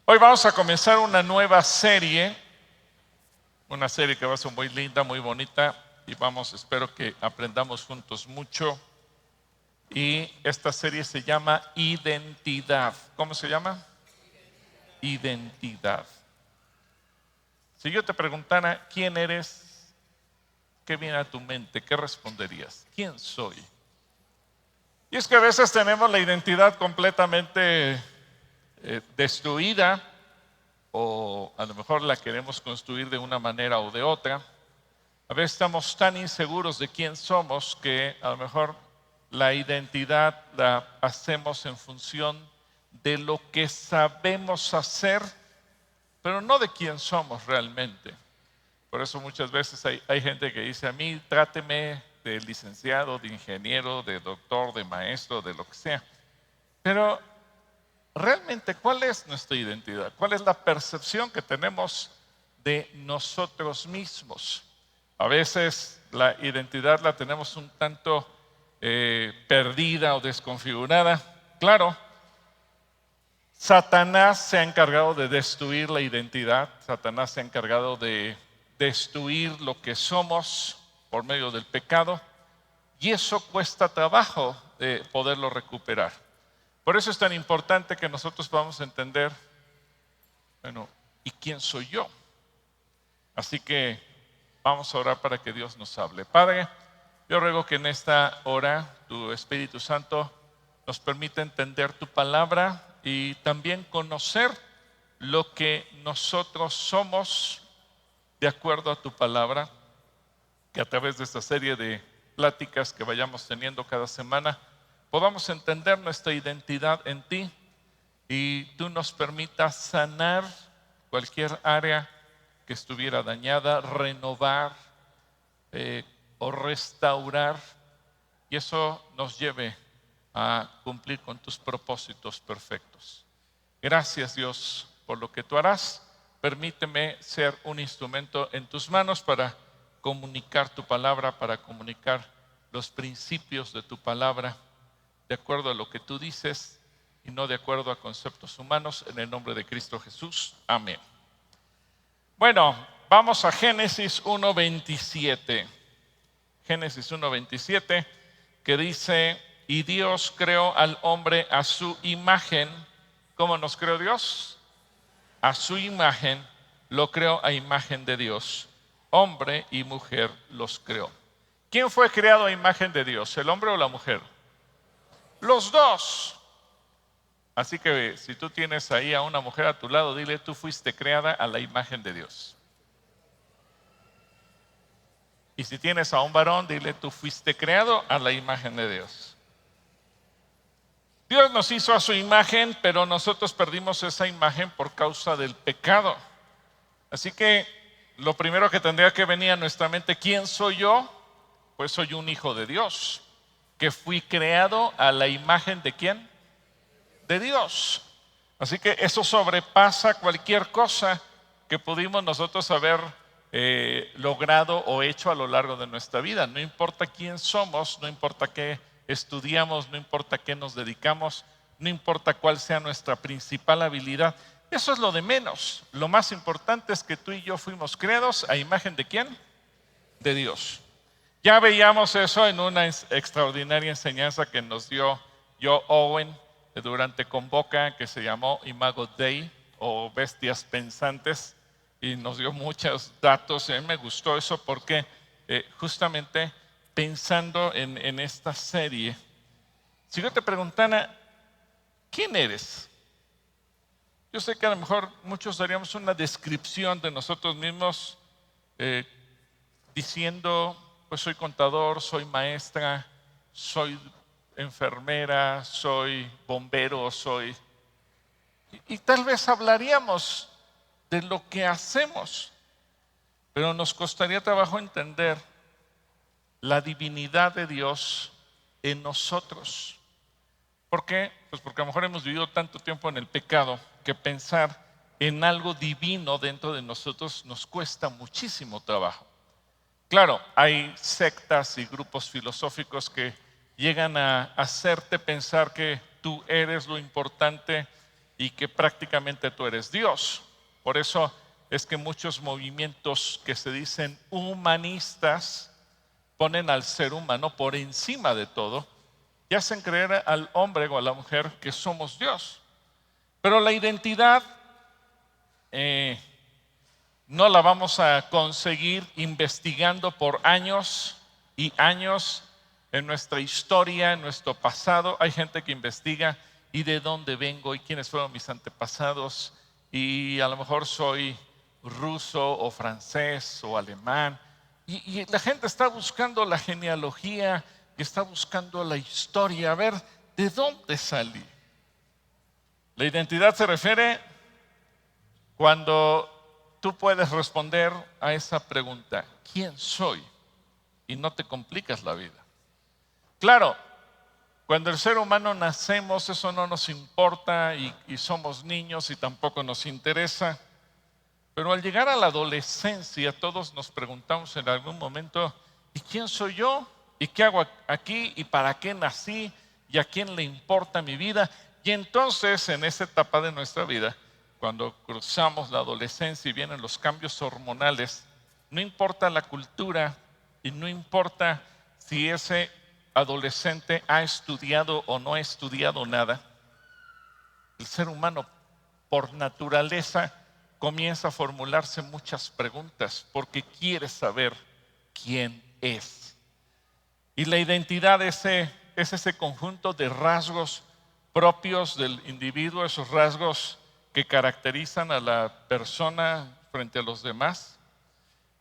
Hoy vamos a comenzar una nueva serie, una serie que va a ser muy linda, muy bonita, y espero que aprendamos juntos mucho. Y esta serie se llama Identidad. ¿Cómo se llama? Identidad. Si yo te preguntara quién eres, ¿qué viene a tu mente? ¿Qué responderías? ¿Quién soy? Y es que a veces tenemos la identidad completamente destruida, o a lo mejor la queremos construir de una manera o de otra. A veces estamos tan inseguros de quién somos que a lo mejor la identidad la hacemos en función de lo que sabemos hacer, pero no de quién somos realmente. Por eso muchas veces hay gente que dice: a mí tráteme de licenciado, de ingeniero, de doctor, de maestro, de lo que sea. Pero realmente, ¿cuál es nuestra identidad? ¿Cuál es la percepción que tenemos de nosotros mismos? A veces la identidad la tenemos un tanto perdida o desconfigurada. Claro, Satanás se ha encargado de destruir la identidad. Satanás se ha encargado de destruir lo que somos por medio del pecado, y eso cuesta trabajo de poderlo recuperar. Por eso es tan importante que nosotros podamos entender, bueno, ¿y quién soy yo? Así que vamos a orar para que Dios nos hable. Padre, yo ruego que en esta hora tu Espíritu Santo nos permita entender tu palabra y también conocer lo que nosotros somos de acuerdo a tu palabra, que a través de esta serie de pláticas que vayamos teniendo cada semana podamos entender nuestra identidad en ti y tú nos permitas sanar cualquier área que estuviera dañada, renovar o restaurar, y eso nos lleve a cumplir con tus propósitos perfectos. Gracias, Dios, por lo que tú harás. Permíteme ser un instrumento en tus manos para comunicar tu palabra, para comunicar los principios de tu palabra de acuerdo a lo que tú dices y no de acuerdo a conceptos humanos, en el nombre de Cristo Jesús. Amén. Bueno, vamos a Génesis 1:27. Génesis 1:27, que dice: y Dios creó al hombre a su imagen. ¿Cómo nos creó Dios? A su imagen lo creó, a imagen de Dios. Hombre y mujer los creó. ¿Quién fue creado a imagen de Dios? ¿El hombre o la mujer? Los dos. Así que si tú tienes ahí a una mujer a tu lado, dile: tú fuiste creada a la imagen de Dios. Y si tienes a un varón, dile: tú fuiste creado a la imagen de Dios. Dios nos hizo a su imagen, pero nosotros perdimos esa imagen por causa del pecado. Así que lo primero que tendría que venir a nuestra mente: ¿quién soy yo? Pues soy un hijo de Dios, que fui creado a la imagen ¿de quién? De Dios. Así que eso sobrepasa cualquier cosa que pudimos nosotros haber logrado o hecho a lo largo de nuestra vida. No importa quién somos, no importa qué estudiamos, no importa qué nos dedicamos, no importa cuál sea nuestra principal habilidad. Eso es lo de menos. Lo más importante es que tú y yo fuimos creados a imagen ¿de quién? De Dios. Ya veíamos eso en una extraordinaria enseñanza que nos dio Joe Owen durante Convoca, que se llamó Imago Dei, o Bestias Pensantes, y nos dio muchos datos. A mí me gustó eso porque justamente pensando en esta serie, si yo te preguntara ¿quién eres? Yo sé que a lo mejor muchos daríamos una descripción de nosotros mismos diciendo: pues soy contador, soy maestra, soy enfermera, soy bombero, soy... Y tal vez hablaríamos de lo que hacemos, pero nos costaría trabajo entender la divinidad de Dios en nosotros. ¿Por qué? Pues porque a lo mejor hemos vivido tanto tiempo en el pecado que pensar en algo divino dentro de nosotros nos cuesta muchísimo trabajo. Claro, hay sectas y grupos filosóficos que llegan a hacerte pensar que tú eres lo importante y que prácticamente tú eres Dios. Por eso es que muchos movimientos que se dicen humanistas ponen al ser humano por encima de todo y hacen creer al hombre o a la mujer que somos Dios. Pero la identidad no la vamos a conseguir investigando por años y años en nuestra historia, en nuestro pasado. Hay gente que investiga y de dónde vengo y quiénes fueron mis antepasados, y a lo mejor soy ruso o francés o alemán, y la gente está buscando la genealogía y está buscando la historia, a ver de dónde salí. La identidad se refiere cuando tú puedes responder a esa pregunta: ¿quién soy? Y no te complicas la vida. Claro, cuando el ser humano nacemos, eso no nos importa y somos niños y tampoco nos interesa. Pero al llegar a la adolescencia, todos nos preguntamos en algún momento: ¿y quién soy yo? ¿Y qué hago aquí? ¿Y para qué nací? ¿Y a quién le importa mi vida? Y entonces, en esa etapa de nuestra vida, cuando cruzamos la adolescencia y vienen los cambios hormonales, no importa la cultura y no importa si ese adolescente ha estudiado o no ha estudiado nada, el ser humano por naturaleza comienza a formularse muchas preguntas porque quiere saber quién es. Y la identidad es ese conjunto de rasgos propios del individuo, esos rasgos que caracterizan a la persona frente a los demás.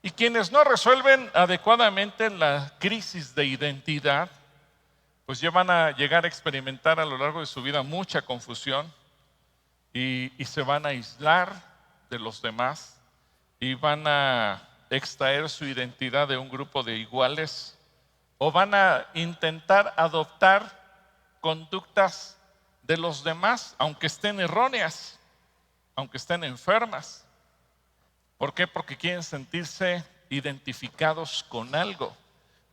Y quienes no resuelven adecuadamente la crisis de identidad, pues ya van a llegar a experimentar a lo largo de su vida mucha confusión y se van a aislar de los demás y van a extraer su identidad de un grupo de iguales, o van a intentar adoptar conductas de los demás, aunque estén erróneas, aunque estén enfermas. ¿Por qué? Porque quieren sentirse identificados con algo.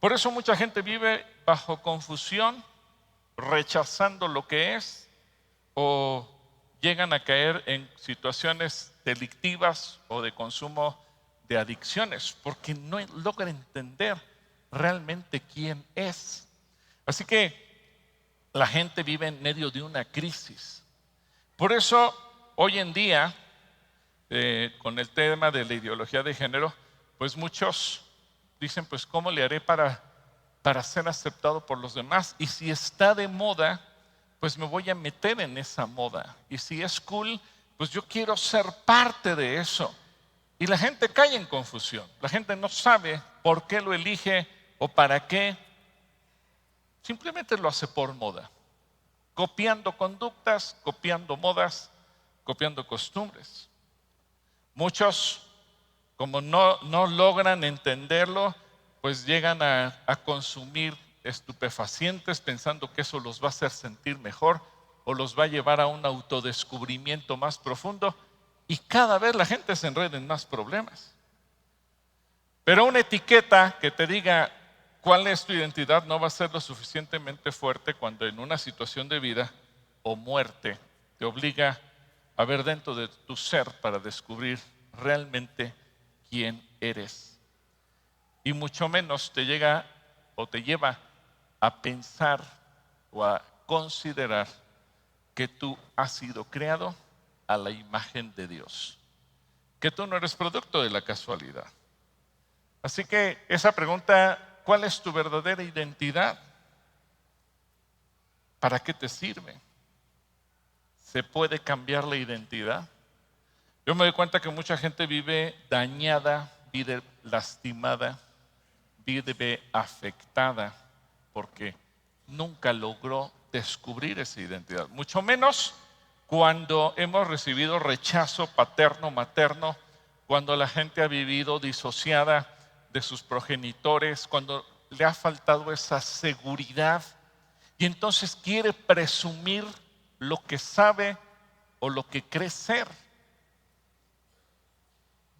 Por eso mucha gente vive bajo confusión, rechazando lo que es, o llegan a caer en situaciones delictivas o de consumo de adicciones, porque no logran entender realmente quién es. Así que la gente vive en medio de una crisis. Por eso hoy en día, con el tema de la ideología de género, pues muchos dicen: pues ¿cómo le haré para ser aceptado por los demás? Y si está de moda, pues me voy a meter en esa moda. Y si es cool, pues yo quiero ser parte de eso. Y la gente cae en confusión. La gente no sabe por qué lo elige o para qué. Simplemente lo hace por moda, copiando conductas, copiando modas, copiando costumbres. Muchos, como no logran entenderlo, pues llegan a consumir estupefacientes pensando que eso los va a hacer sentir mejor o los va a llevar a un autodescubrimiento más profundo, y cada vez la gente se enreda en más problemas. Pero una etiqueta que te diga cuál es tu identidad no va a ser lo suficientemente fuerte cuando en una situación de vida o muerte te obliga a ver dentro de tu ser para descubrir realmente quién eres. Y mucho menos te llega o te lleva a pensar o a considerar que tú has sido creado a la imagen de Dios, que tú no eres producto de la casualidad. Así que esa pregunta: ¿cuál es tu verdadera identidad? ¿Para qué te sirve? ¿Se puede cambiar la identidad? Yo me doy cuenta que mucha gente vive dañada, vive lastimada, vive afectada porque nunca logró descubrir esa identidad. Mucho menos cuando hemos recibido rechazo paterno, materno, cuando la gente ha vivido disociada de sus progenitores, cuando le ha faltado esa seguridad y entonces quiere presumir lo que sabe o lo que cree ser.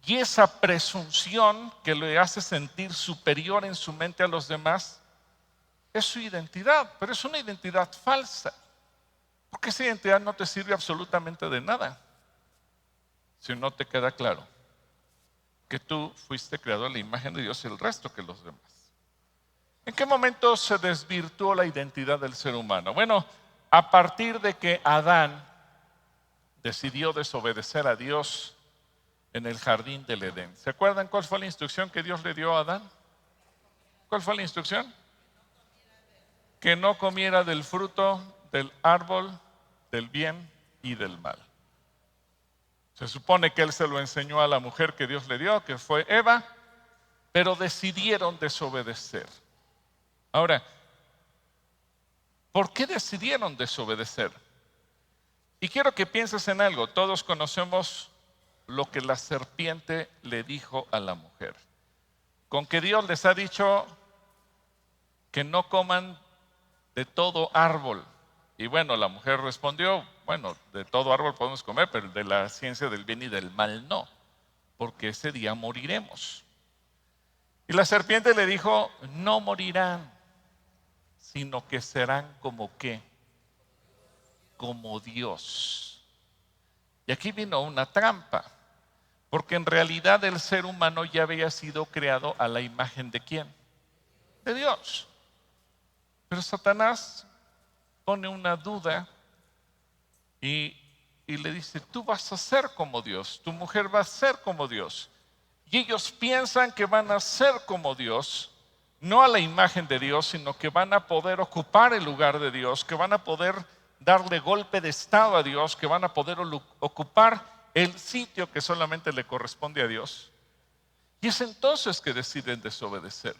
Y esa presunción que le hace sentir superior en su mente a los demás es su identidad, pero es una identidad falsa. Porque esa identidad no te sirve absolutamente de nada si no te queda claro que tú fuiste creado a la imagen de Dios y el resto que los demás. ¿En qué momento se desvirtuó la identidad del ser humano? Bueno, a partir de que Adán decidió desobedecer a Dios en el jardín del Edén. ¿Se acuerdan cuál fue la instrucción que Dios le dio a Adán? ¿Cuál fue la instrucción? Que no comiera del fruto del árbol del bien y del mal. Se supone que él se lo enseñó a la mujer que Dios le dio, que fue Eva, pero decidieron desobedecer. Ahora, ¿por qué decidieron desobedecer? Y quiero que pienses en algo. Todos conocemos lo que la serpiente le dijo a la mujer. Con que Dios les ha dicho que no coman de todo árbol. Y bueno, la mujer respondió, bueno, de todo árbol podemos comer, pero de la ciencia del bien y del mal no, porque ese día moriremos. Y la serpiente le dijo, no morirán, sino que serán como ¿qué? Como Dios. Y aquí vino una trampa, porque en realidad el ser humano ya había sido creado a la imagen ¿de quién? De Dios. Pero Satanás pone una duda y le dice, tú vas a ser como Dios, tu mujer va a ser como Dios. Y ellos piensan que van a ser como Dios, no a la imagen de Dios, sino que van a poder ocupar el lugar de Dios, que van a poder darle golpe de estado a Dios, que van a poder ocupar el sitio que solamente le corresponde a Dios. Y es entonces que deciden desobedecer.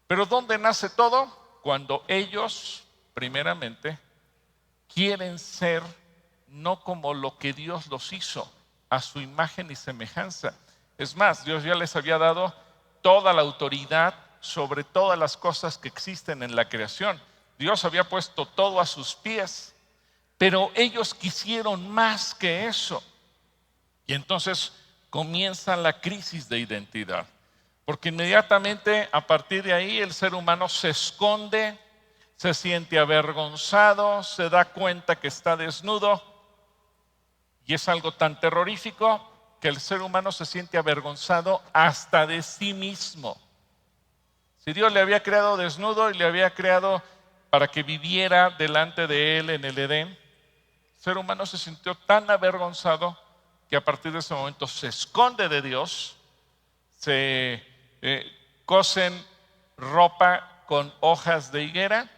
Pero ¿dónde nace todo? Cuando ellos, primeramente, quieren ser no como lo que Dios los hizo, a su imagen y semejanza. Es más, Dios ya les había dado toda la autoridad sobre todas las cosas que existen en la creación. Dios había puesto todo a sus pies, pero ellos quisieron más que eso. Y entonces comienza la crisis de identidad, porque inmediatamente a partir de ahí el ser humano se esconde, se siente avergonzado, se da cuenta que está desnudo. Y es algo tan terrorífico que el ser humano se siente avergonzado hasta de sí mismo. Si Dios le había creado desnudo y le había creado para que viviera delante de él en el Edén, el ser humano se sintió tan avergonzado que a partir de ese momento se esconde de Dios, se cosen ropa con hojas de higuera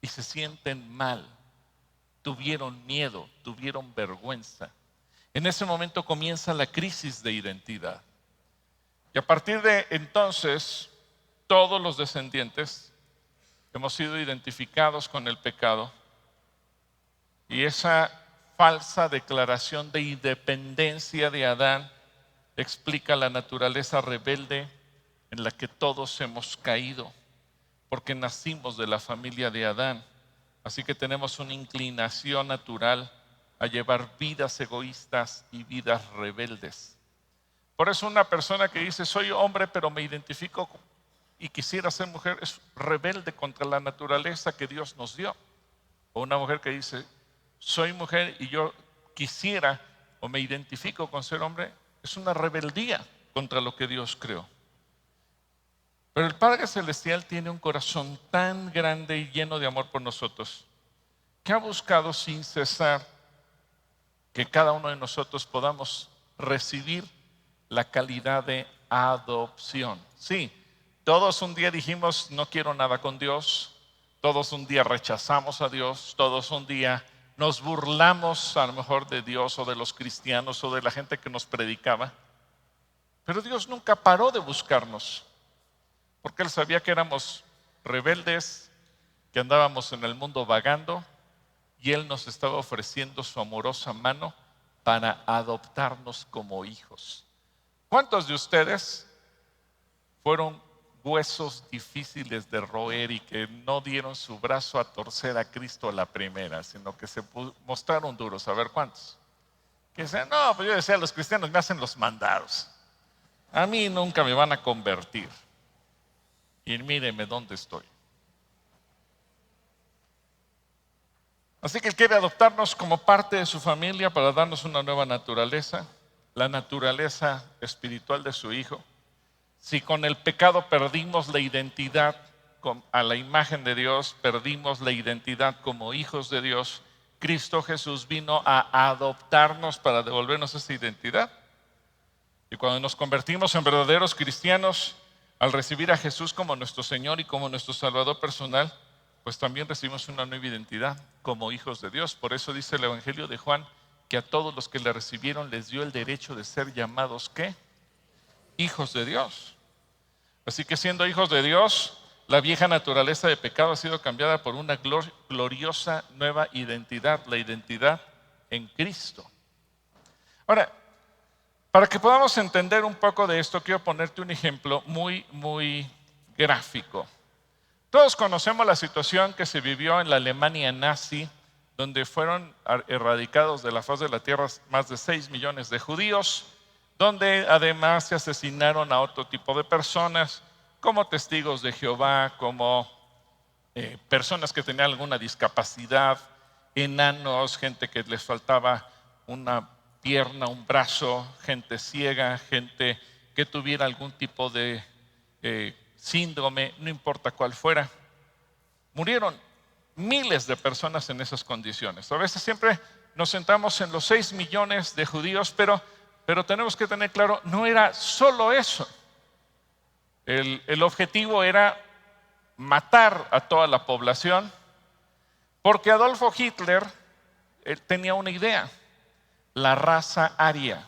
y se sienten mal. Tuvieron miedo, tuvieron vergüenza. En ese momento comienza la crisis de identidad. Y a partir de entonces, todos los descendientes hemos sido identificados con el pecado. Y esa falsa declaración de independencia de Adán explica la naturaleza rebelde en la que todos hemos caído, porque nacimos de la familia de Adán. Así que tenemos una inclinación natural a llevar vidas egoístas y vidas rebeldes. Por eso una persona que dice, soy hombre pero me identifico y quisiera ser mujer, es rebelde contra la naturaleza que Dios nos dio. O una mujer que dice, soy mujer y yo quisiera o me identifico con ser hombre, es una rebeldía contra lo que Dios creó. Pero el Padre Celestial tiene un corazón tan grande y lleno de amor por nosotros, que ha buscado sin cesar que cada uno de nosotros podamos recibir la calidad de adopción. Sí, todos un día dijimos, no quiero nada con Dios, todos un día rechazamos a Dios, todos un día nos burlamos a lo mejor de Dios o de los cristianos o de la gente que nos predicaba, pero Dios nunca paró de buscarnos. Porque Él sabía que éramos rebeldes, que andábamos en el mundo vagando, y Él nos estaba ofreciendo su amorosa mano para adoptarnos como hijos. ¿Cuántos de ustedes fueron huesos difíciles de roer y que no dieron su brazo a torcer a Cristo a la primera, sino que se mostraron duros? A ver, ¿cuántos? Que dicen, no, pues yo decía, los cristianos me hacen los mandados. A mí nunca me van a convertir. Y míreme dónde estoy. Así que Él quiere adoptarnos como parte de su familia para darnos una nueva naturaleza, la naturaleza espiritual de su Hijo. Si con el pecado perdimos la identidad a la imagen de Dios, perdimos la identidad como hijos de Dios, Cristo Jesús vino a adoptarnos para devolvernos esa identidad. Y cuando nos convertimos en verdaderos cristianos, al recibir a Jesús como nuestro Señor y como nuestro Salvador personal, pues también recibimos una nueva identidad como hijos de Dios. Por eso dice el Evangelio de Juan que a todos los que le recibieron les dio el derecho de ser llamados ¿qué? Hijos de Dios. Así que siendo hijos de Dios, la vieja naturaleza de pecado ha sido cambiada por una gloriosa nueva identidad, la identidad en Cristo. Ahora, para que podamos entender un poco de esto, quiero ponerte un ejemplo muy gráfico. Todos conocemos la situación que se vivió en la Alemania nazi, donde fueron erradicados de la faz de la tierra más de 6 millones de judíos, donde además se asesinaron a otro tipo de personas, como testigos de Jehová, como personas que tenían alguna discapacidad, enanos, gente que les faltaba una pierna, un brazo, gente ciega, gente que tuviera algún tipo de síndrome, no importa cuál fuera. Murieron miles de personas en esas condiciones. A veces siempre nos centramos en los 6 millones de judíos, pero tenemos que tener claro, no era solo eso. El objetivo era matar a toda la población, porque Adolfo Hitler tenía una idea, la raza aria.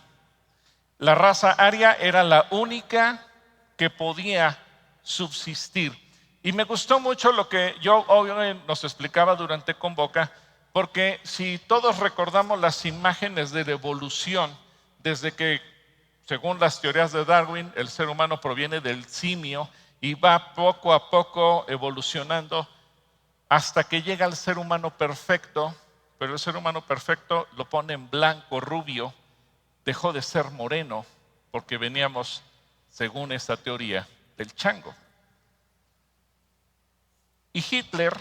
La raza aria era la única que podía subsistir. Y me gustó mucho lo que yo hoy nos explicaba durante Convoca, porque si todos recordamos las imágenes de la evolución, desde que, según las teorías de Darwin, el ser humano proviene del simio y va poco a poco evolucionando hasta que llega al ser humano perfecto, pero el ser humano perfecto lo pone en blanco, rubio, dejó de ser moreno, porque veníamos, según esta teoría, del chango. Y Hitler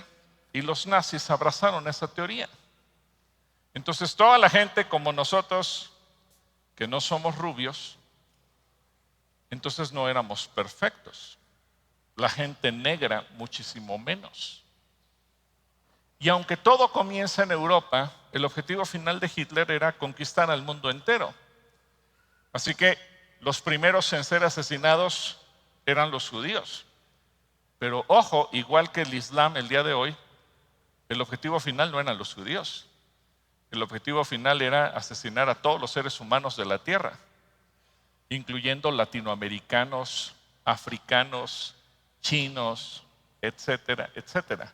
y los nazis abrazaron esa teoría. Entonces toda la gente como nosotros, que no somos rubios, entonces no éramos perfectos. La gente negra muchísimo menos. Y aunque todo comienza en Europa, el objetivo final de Hitler era conquistar al mundo entero. Así que los primeros en ser asesinados eran los judíos. Pero ojo, igual que el Islam el día de hoy, el objetivo final no eran los judíos. El objetivo final era asesinar a todos los seres humanos de la tierra, incluyendo latinoamericanos, africanos, chinos, etcétera, etcétera.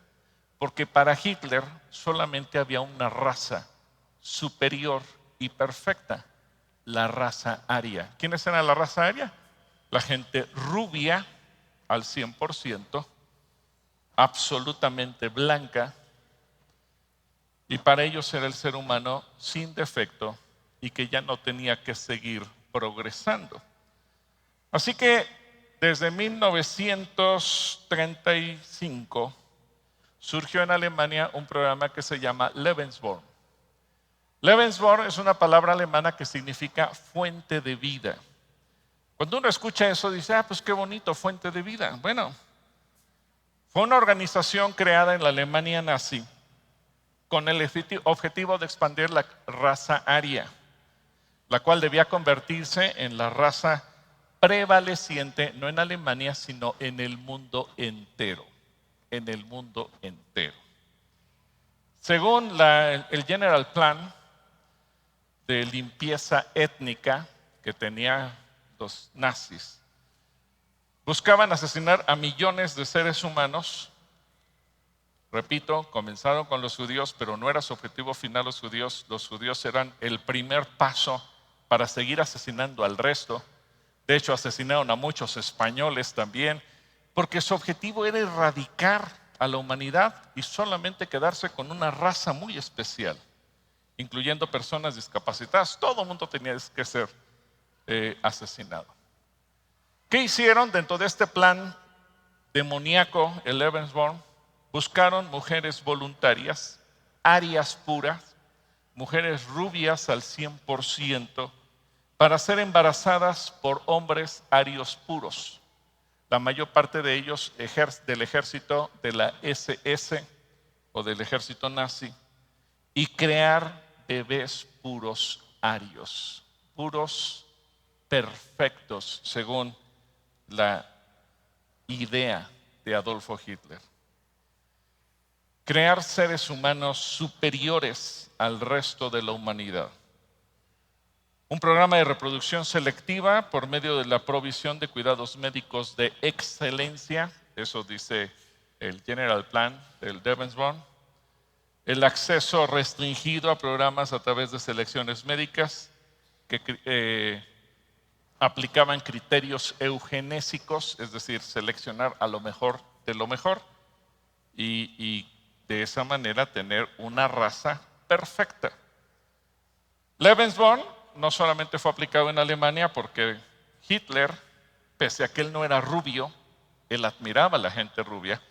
Porque para Hitler solamente había una raza superior y perfecta, la raza aria. ¿Quiénes eran la raza aria? La gente rubia al 100%, absolutamente blanca, y para ellos era el ser humano sin defecto y que ya no tenía que seguir progresando. Así que desde 1935 surgió en Alemania un programa que se llama Lebensborn. Lebensborn es una palabra alemana que significa fuente de vida. Cuando uno escucha eso dice, pues qué bonito, fuente de vida. Bueno, fue una organización creada en la Alemania nazi con el objetivo de expandir la raza aria, la cual debía convertirse en la raza prevaleciente, no en Alemania, sino en el mundo entero. En el mundo entero. Según el General Plan de limpieza étnica que tenía los nazis, buscaban asesinar a millones de seres humanos. Repito, comenzaron con los judíos, pero no era su objetivo final los judíos. Los judíos eran el primer paso para seguir asesinando al resto. De hecho, asesinaron a muchos españoles también, porque su objetivo era erradicar a la humanidad y solamente quedarse con una raza muy especial, incluyendo personas discapacitadas. Todo el mundo tenía que ser asesinado. ¿Qué hicieron dentro de este plan demoníaco, el Lebensborn? Buscaron mujeres voluntarias arias puras, mujeres rubias al 100%, para ser embarazadas por hombres arios puros. La mayor parte de ellos del ejército de la SS o del ejército nazi, y crear bebés puros arios, puros perfectos, según la idea de Adolfo Hitler. Crear seres humanos superiores al resto de la humanidad. Un programa de reproducción selectiva por medio de la provisión de cuidados médicos de excelencia, eso dice el General Plan del Lebensborn. El acceso restringido a programas a través de selecciones médicas que aplicaban criterios eugenésicos, es decir, seleccionar a lo mejor de lo mejor y de esa manera tener una raza perfecta. Lebensborn no solamente fue aplicado en Alemania porque Hitler, pese a que él no era rubio, él admiraba a la gente rubia.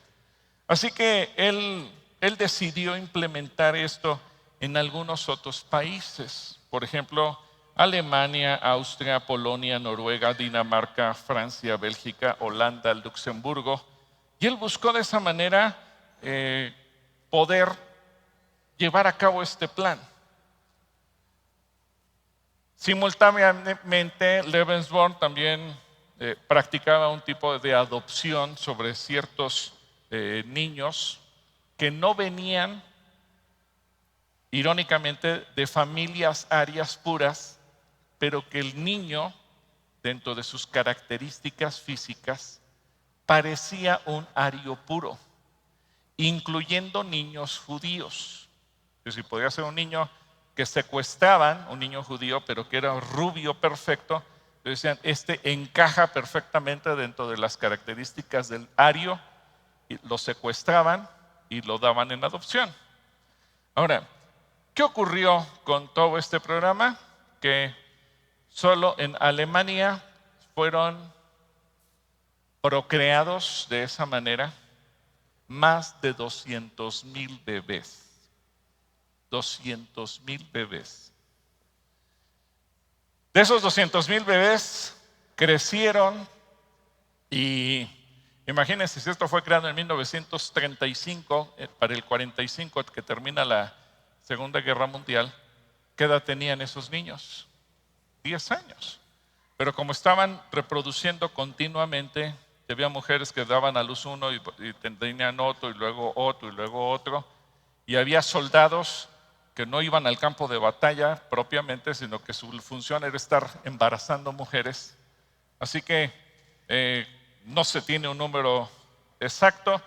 Así que él decidió implementar esto en algunos otros países. Por ejemplo, Alemania, Austria, Polonia, Noruega, Dinamarca, Francia, Bélgica, Holanda, Luxemburgo. Y él buscó de esa manera poder llevar a cabo este plan. Simultáneamente, Lebensborn también practicaba un tipo de adopción sobre ciertos niños que no venían, irónicamente, de familias arias puras, pero que el niño, dentro de sus características físicas, parecía un ario puro, incluyendo niños judíos. Es decir, podía ser un niño que secuestraban, un niño judío, pero que era rubio perfecto. Decían, este encaja perfectamente dentro de las características del ario, y lo secuestraban y lo daban en adopción. Ahora, ¿qué ocurrió con todo este programa? Que solo en Alemania fueron procreados de esa manera más de 200,000 bebés. 200,000 bebés. De esos 200,000 bebés crecieron y imagínense si esto fue creado en 1935, para el 45 que termina la Segunda Guerra Mundial, ¿qué edad tenían esos niños? 10 años. Pero como estaban reproduciendo continuamente, había mujeres que daban a luz uno y tenían otro y luego otro y luego otro, y había soldados que no iban al campo de batalla propiamente, sino que su función era estar embarazando mujeres. Así que no se tiene un número exacto,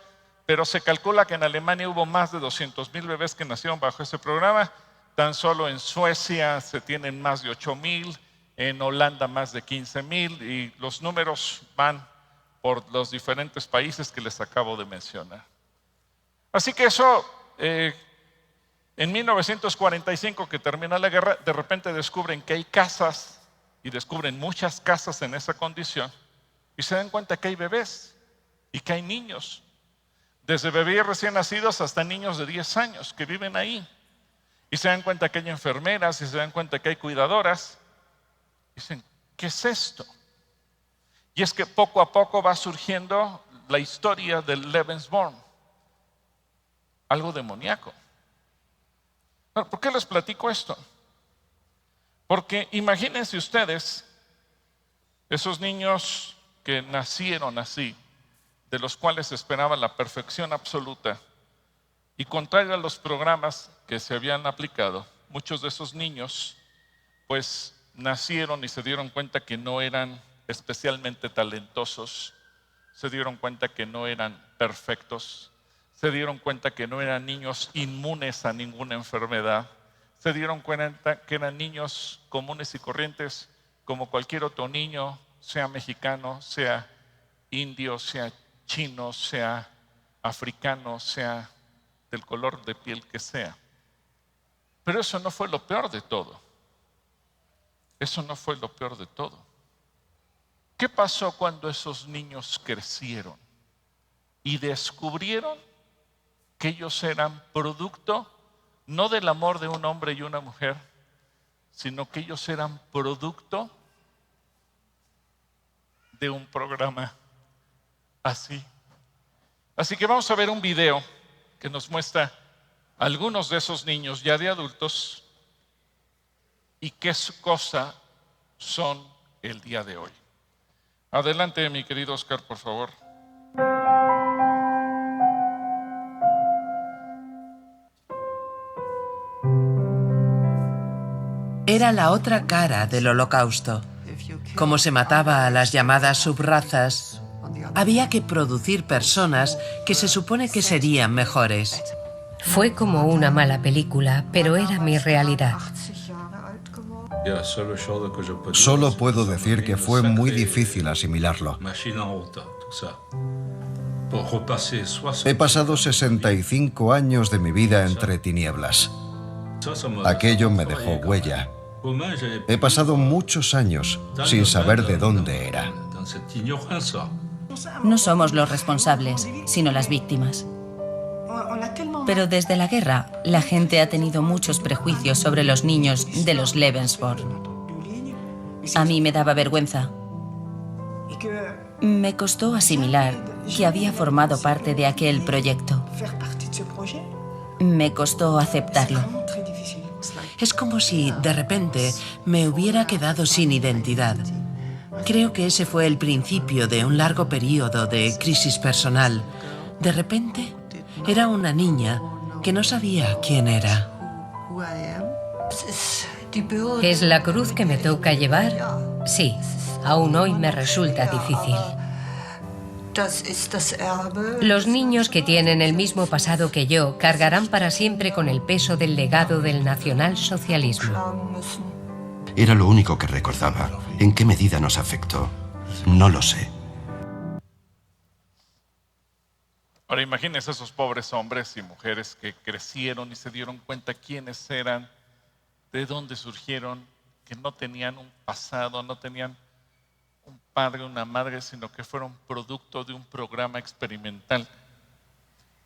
pero se calcula que en Alemania hubo más de 200,000 bebés que nacieron bajo ese programa. Tan solo en Suecia se tienen más de 8,000, en Holanda más de 15,000, y los números van por los diferentes países que les acabo de mencionar. Así que eso, en 1945, que termina la guerra, de repente descubren que hay casas, y descubren muchas casas en esa condición, y se dan cuenta que hay bebés y que hay niños, desde bebés recién nacidos hasta niños de 10 años que viven ahí. Y se dan cuenta que hay enfermeras y se dan cuenta que hay cuidadoras. Dicen, ¿qué es esto? Y es que poco a poco va surgiendo la historia del Lebensborn, algo demoníaco. ¿Por qué les platico esto? Porque imagínense ustedes esos niños que nacieron así, de los cuales se esperaba la perfección absoluta, y contrario a los programas que se habían aplicado, muchos de esos niños pues nacieron y se dieron cuenta que no eran especialmente talentosos, se dieron cuenta que no eran perfectos, se dieron cuenta que no eran niños inmunes a ninguna enfermedad, se dieron cuenta que eran niños comunes y corrientes como cualquier otro niño, sea mexicano, sea indio, sea chino, sea africano, sea del color de piel que sea. Pero eso no fue lo peor de todo. Eso no fue lo peor de todo. ¿Qué pasó cuando esos niños crecieron y descubrieron que ellos eran producto no del amor de un hombre y una mujer, sino que ellos eran producto de un programa así. Así que vamos a ver un video que nos muestra algunos de esos niños ya de adultos y qué cosa son el día de hoy. Adelante, mi querido Oscar, por favor. Era la otra cara del Holocausto. Como se mataba a las llamadas subrazas, había que producir personas que se supone que serían mejores. Fue como una mala película, pero era mi realidad. Solo puedo decir que fue muy difícil asimilarlo. He pasado 65 años de mi vida entre tinieblas. Aquello me dejó huella. He pasado muchos años sin saber de dónde era. No somos los responsables, sino las víctimas. Pero desde la guerra, la gente ha tenido muchos prejuicios sobre los niños de los Lebensborn. A mí me daba vergüenza. Me costó asimilar que había formado parte de aquel proyecto. Me costó aceptarlo. Es como si, de repente, me hubiera quedado sin identidad. Creo que ese fue el principio de un largo periodo de crisis personal. De repente, era una niña que no sabía quién era. ¿Es la cruz que me toca llevar? Sí, aún hoy me resulta difícil. Los niños que tienen el mismo pasado que yo cargarán para siempre con el peso del legado del nacionalsocialismo. Era lo único que recordaba. ¿En qué medida nos afectó? No lo sé. Ahora imagínense esos pobres hombres y mujeres que crecieron y se dieron cuenta quiénes eran, de dónde surgieron, que no tenían un pasado, no tenían un padre, una madre, sino que fueron producto de un programa experimental.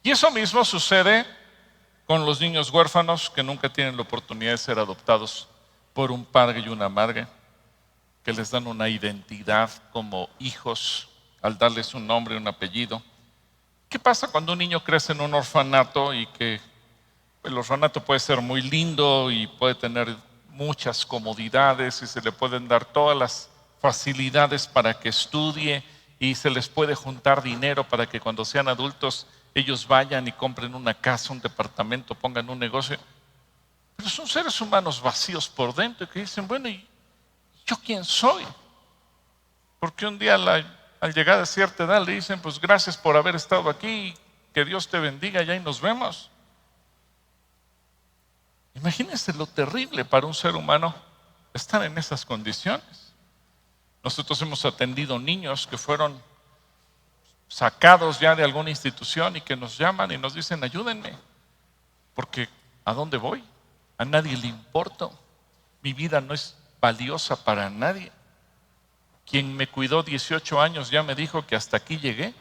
Y eso mismo sucede con los niños huérfanos que nunca tienen la oportunidad de ser adoptados por un padre y una madre, que les dan una identidad como hijos al darles un nombre, un apellido. ¿Qué pasa cuando un niño crece en un orfanato y que el orfanato puede ser muy lindo y puede tener muchas comodidades y se le pueden dar todas las facilidades para que estudie y se les puede juntar dinero para que cuando sean adultos ellos vayan y compren una casa, un departamento, pongan un negocio? Pero son seres humanos vacíos por dentro que dicen, bueno, ¿y yo quién soy? Porque un día al llegar a cierta edad le dicen, pues gracias por haber estado aquí, que Dios te bendiga, ya y nos vemos. Imagínense lo terrible para un ser humano estar en esas condiciones. Nosotros hemos atendido niños que fueron sacados ya de alguna institución y que nos llaman y nos dicen, ayúdenme, porque ¿a dónde voy? A nadie le importo. Mi vida no es valiosa para nadie. Quien me cuidó 18 años ya me dijo que hasta aquí llegué.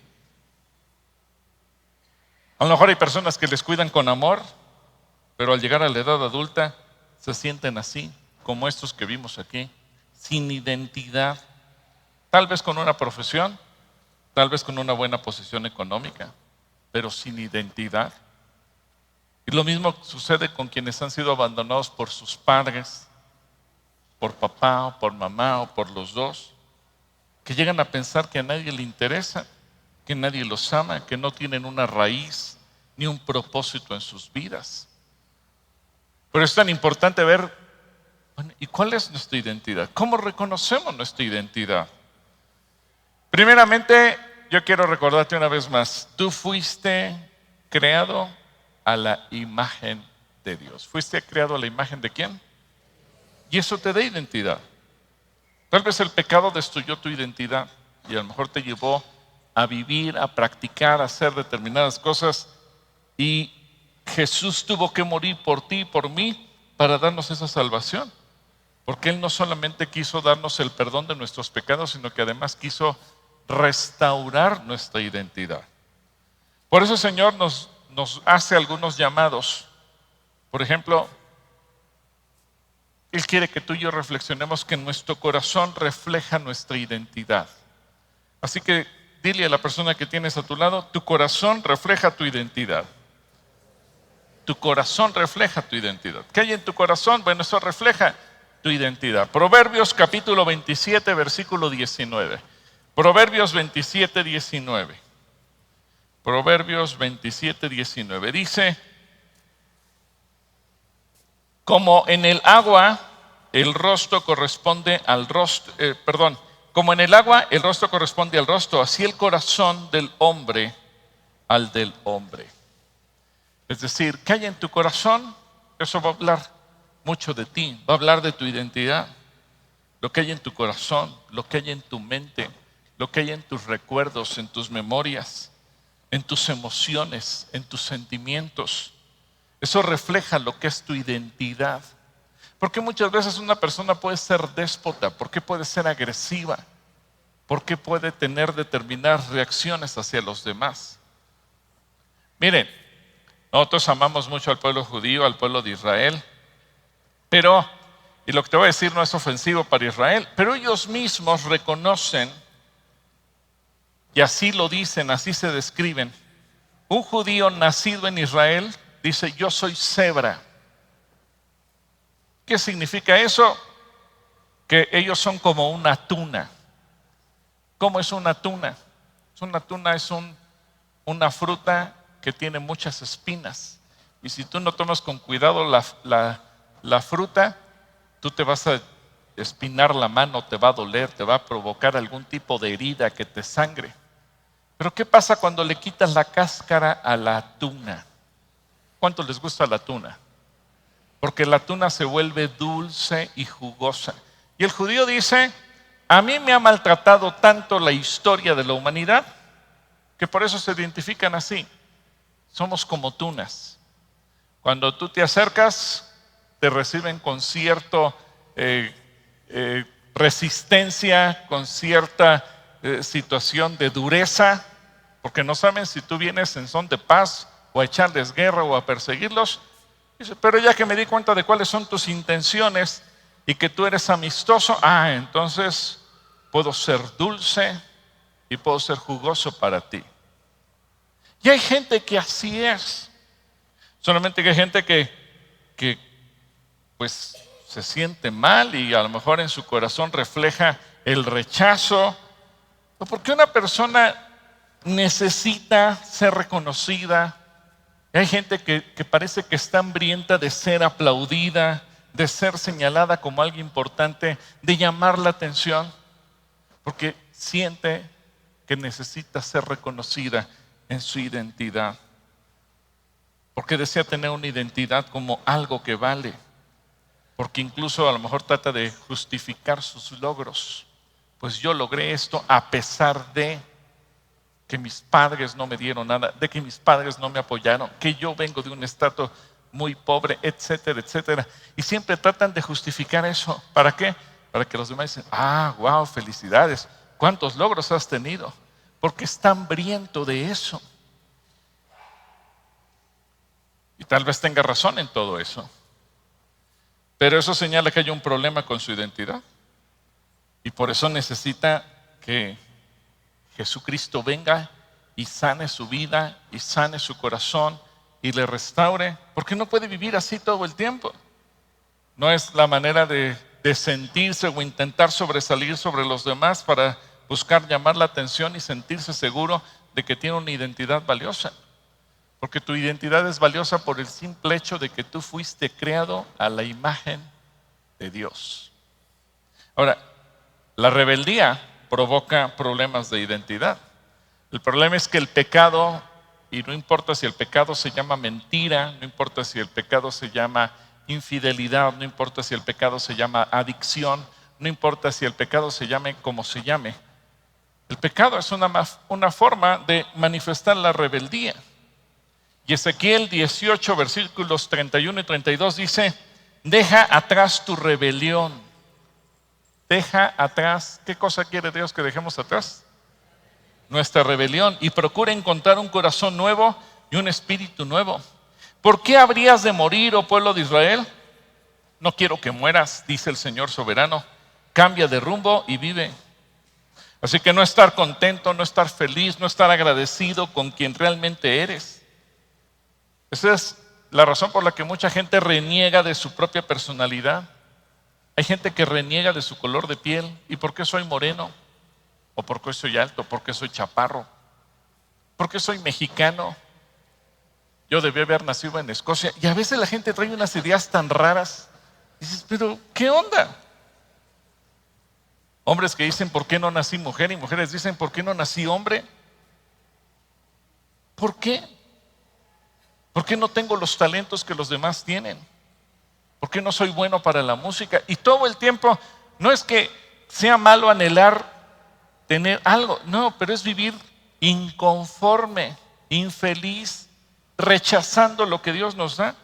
A lo mejor hay personas que les cuidan con amor, pero al llegar a la edad adulta se sienten así, como estos que vimos aquí, sin identidad, tal vez con una profesión, tal vez con una buena posición económica, pero sin identidad. Y lo mismo sucede con quienes han sido abandonados por sus padres, por papá o por mamá o por los dos, que llegan a pensar que a nadie le interesa, que nadie los ama, que no tienen una raíz ni un propósito en sus vidas. Pero es tan importante ver, bueno, ¿y cuál es nuestra identidad? ¿Cómo reconocemos nuestra identidad? Primeramente, yo quiero recordarte una vez más, tú fuiste creado a la imagen de Dios. ¿Fuiste creado a la imagen de quién? Y eso te da identidad. Tal vez el pecado destruyó tu identidad y a lo mejor te llevó a vivir, a practicar, a hacer determinadas cosas, y Jesús tuvo que morir por ti y por mí para darnos esa salvación, porque Él no solamente quiso darnos el perdón de nuestros pecados, sino que además quiso restaurar nuestra identidad. Por eso el Señor nos hace algunos llamados, Por ejemplo, Él quiere que tú y yo reflexionemos que nuestro corazón refleja nuestra identidad. Así que dile a la persona que tienes a tu lado, tu corazón refleja tu identidad. Tu corazón refleja tu identidad. ¿Qué hay en tu corazón? Bueno, eso refleja tu identidad. Proverbios capítulo 27, versículo 19. Proverbios 27, 19. Proverbios 27, 19. Dice, como en el agua el rostro corresponde al rostro, como en el agua el rostro corresponde al rostro, así el corazón del hombre al del hombre. Es decir, ¿qué hay en tu corazón? Eso va a hablar mucho de ti, va a hablar de tu identidad. Lo que hay en tu corazón, lo que hay en tu mente, lo que hay en tus recuerdos, en tus memorias, en tus emociones, en tus sentimientos. Eso refleja lo que es tu identidad. Porque muchas veces una persona puede ser déspota, porque puede ser agresiva, porque puede tener determinadas reacciones hacia los demás. Miren, nosotros amamos mucho al pueblo judío, al pueblo de Israel, pero, y lo que te voy a decir no es ofensivo para Israel, pero ellos mismos reconocen, y así lo dicen, así se describen, un judío nacido en Israel dice, yo soy cebra. ¿Qué significa eso? Que ellos son como una tuna. ¿Cómo es una tuna? Una tuna es una fruta que tiene muchas espinas. Y si tú no tomas con cuidado la fruta, tú te vas a espinar la mano, te va a doler, te va a provocar algún tipo de herida que te sangre. Pero ¿qué pasa cuando le quitas la cáscara a la tuna? ¿Cuánto les gusta la tuna? Porque la tuna se vuelve dulce y jugosa. Y el judío dice, a mí me ha maltratado tanto la historia de la humanidad, que por eso se identifican así. Somos como tunas. Cuando tú te acercas, te reciben con cierta resistencia, con cierta situación de dureza, porque no saben si tú vienes en son de paz o a echarles guerra o a perseguirlos. Dice, pero ya que me di cuenta de cuáles son tus intenciones y que tú eres amistoso, entonces puedo ser dulce y puedo ser jugoso para ti. Y hay gente que así es. Solamente que hay gente que pues se siente mal y a lo mejor en su corazón refleja el rechazo. Porque una persona necesita ser reconocida. Hay gente que parece que está hambrienta de ser aplaudida, de ser señalada como algo importante, de llamar la atención, porque siente que necesita ser reconocida en su identidad, porque desea tener una identidad como algo que vale, porque incluso a lo mejor trata de justificar sus logros. Pues yo logré esto a pesar de que mis padres no me dieron nada, de que mis padres no me apoyaron, que yo vengo de un estrato muy pobre, etcétera, etcétera. Y siempre tratan de justificar eso. ¿Para qué? Para que los demás dicen, wow, felicidades, ¿cuántos logros has tenido? Porque está hambriento de eso. Y tal vez tenga razón en todo eso. Pero eso señala que hay un problema con su identidad. Y por eso necesita que Jesucristo venga y sane su vida y sane su corazón y le restaure, porque no puede vivir así todo el tiempo. No es la manera de sentirse o intentar sobresalir sobre los demás para buscar llamar la atención y sentirse seguro de que tiene una identidad valiosa. Porque tu identidad es valiosa por el simple hecho de que tú fuiste creado a la imagen de Dios. Ahora, la rebeldía provoca problemas de identidad. El problema es que el pecado, y no importa si el pecado se llama mentira, no importa si el pecado se llama infidelidad, no importa si el pecado se llama adicción, no importa si el pecado se llame como se llame. El pecado es una forma de manifestar la rebeldía. Y Ezequiel 18, versículos 31 y 32 dice, deja atrás tu rebelión. Deja atrás, ¿qué cosa quiere Dios que dejemos atrás? Nuestra rebelión, y procura encontrar un corazón nuevo y un espíritu nuevo. ¿Por qué habrías de morir, oh pueblo de Israel? No quiero que mueras, dice el Señor soberano. Cambia de rumbo y vive. Así que no estar contento, no estar feliz, no estar agradecido con quien realmente eres. Esa es la razón por la que mucha gente reniega de su propia personalidad. Hay gente que reniega de su color de piel. ¿Y por qué soy moreno? ¿O por qué soy alto? ¿Por qué soy chaparro? ¿Por qué soy mexicano? Yo debí haber nacido en Escocia. Y a veces la gente trae unas ideas tan raras. Dices, pero ¿qué onda? Hombres que dicen, ¿por qué no nací mujer? Y mujeres dicen, ¿por qué no nací hombre? ¿Por qué? ¿Por qué no tengo los talentos que los demás tienen? ¿Por qué no soy bueno para la música? Y todo el tiempo, no es que sea malo anhelar tener algo, no, pero es vivir inconforme, infeliz, rechazando lo que Dios nos da.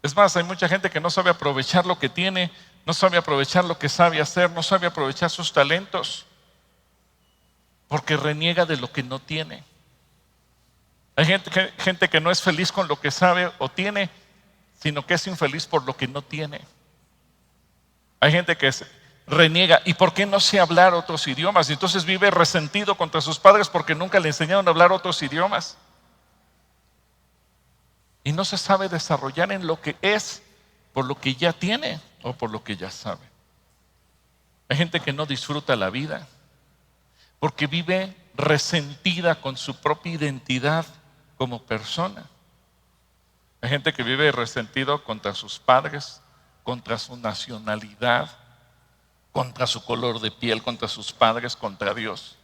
Es más, hay mucha gente que no sabe aprovechar lo que tiene, no sabe aprovechar lo que sabe hacer, no sabe aprovechar sus talentos, porque reniega de lo que no tiene. Hay gente que no es feliz con lo que sabe o tiene, sino que es infeliz por lo que no tiene. Hay gente que reniega, ¿y por qué no sé hablar otros idiomas? Y entonces vive resentido contra sus padres porque nunca le enseñaron a hablar otros idiomas. Y no se sabe desarrollar en lo que es por lo que ya tiene o por lo que ya sabe. Hay gente que no disfruta la vida porque vive resentida con su propia identidad como persona. Hay gente que vive resentido contra sus padres, contra su nacionalidad, contra su color de piel, contra sus padres, contra Dios.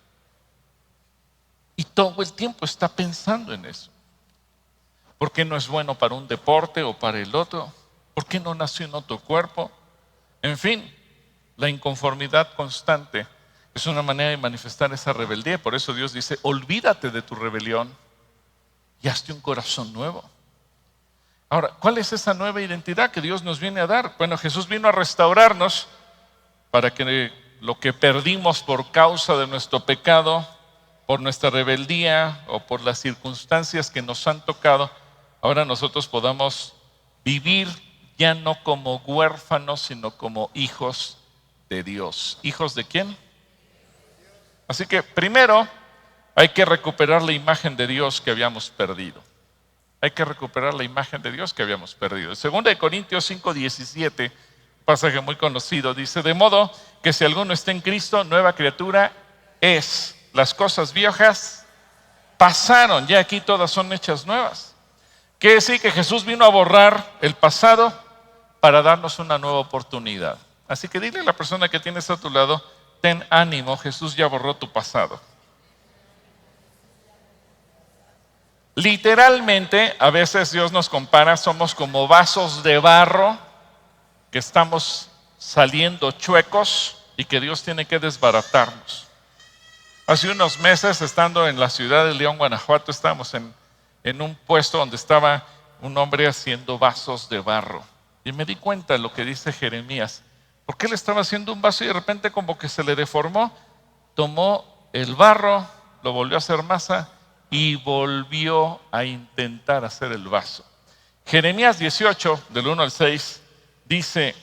Y todo el tiempo está pensando en eso. ¿Por qué no es bueno para un deporte o para el otro? ¿Por qué no nació en otro cuerpo? En fin, la inconformidad constante es una manera de manifestar esa rebeldía. Por eso Dios dice, olvídate de tu rebelión y hazte un corazón nuevo. Ahora, ¿cuál es esa nueva identidad que Dios nos viene a dar? Bueno, Jesús vino a restaurarnos para que lo que perdimos por causa de nuestro pecado, por nuestra rebeldía o por las circunstancias que nos han tocado, ahora nosotros podamos vivir ya no como huérfanos, sino como hijos de Dios. ¿Hijos de quién? Así que primero hay que recuperar la imagen de Dios que habíamos perdido. Hay que recuperar la imagen de Dios que habíamos perdido. En 2 Corintios 5:17, pasaje muy conocido, dice, de modo que si alguno está en Cristo, nueva criatura es. Las cosas viejas pasaron, ya aquí todas son hechas nuevas. Quiere decir que Jesús vino a borrar el pasado para darnos una nueva oportunidad. Así que dile a la persona que tienes a tu lado, ten ánimo, Jesús ya borró tu pasado. Literalmente, a veces Dios nos compara, somos como vasos de barro que estamos saliendo chuecos y que Dios tiene que desbaratarnos. Hace unos meses, estando en la ciudad de León, Guanajuato, estábamos en un puesto donde estaba un hombre haciendo vasos de barro. Y me di cuenta de lo que dice Jeremías. Porque él estaba haciendo un vaso y de repente como que se le deformó. Tomó el barro, lo volvió a hacer masa y volvió a intentar hacer el vaso. Jeremías 18, del 1 al 6, dice,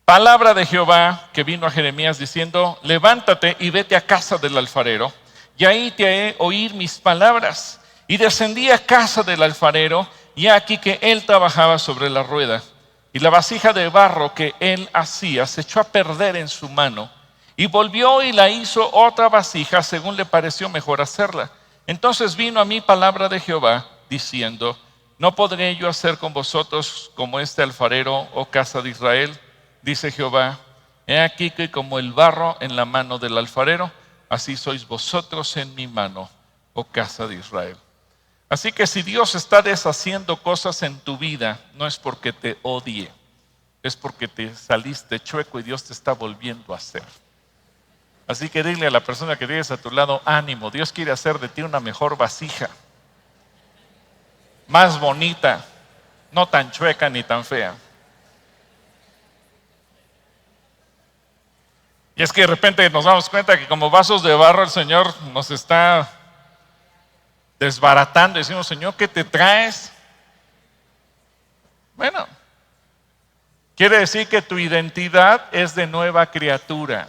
palabra de Jehová que vino a Jeremías diciendo, levántate y vete a casa del alfarero, y ahí te haré oír mis palabras. Y descendí a casa del alfarero, y aquí que él trabajaba sobre la rueda. Y la vasija de barro que él hacía se echó a perder en su mano. Y volvió y la hizo otra vasija según le pareció mejor hacerla. Entonces vino a mí palabra de Jehová diciendo, ¿no podré yo hacer con vosotros como este alfarero, oh casa de Israel? Dice Jehová, he aquí que como el barro en la mano del alfarero, así sois vosotros en mi mano, oh casa de Israel. Así que si Dios está deshaciendo cosas en tu vida, no es porque te odie, es porque te saliste chueco y Dios te está volviendo a hacer. Así que dile a la persona que tienes a tu lado, ánimo, Dios quiere hacer de ti una mejor vasija, más bonita, no tan chueca ni tan fea. Y es que de repente nos damos cuenta que como vasos de barro el Señor nos está desbaratando. Decimos, Señor, ¿qué te traes? Bueno, quiere decir que tu identidad es de nueva criatura.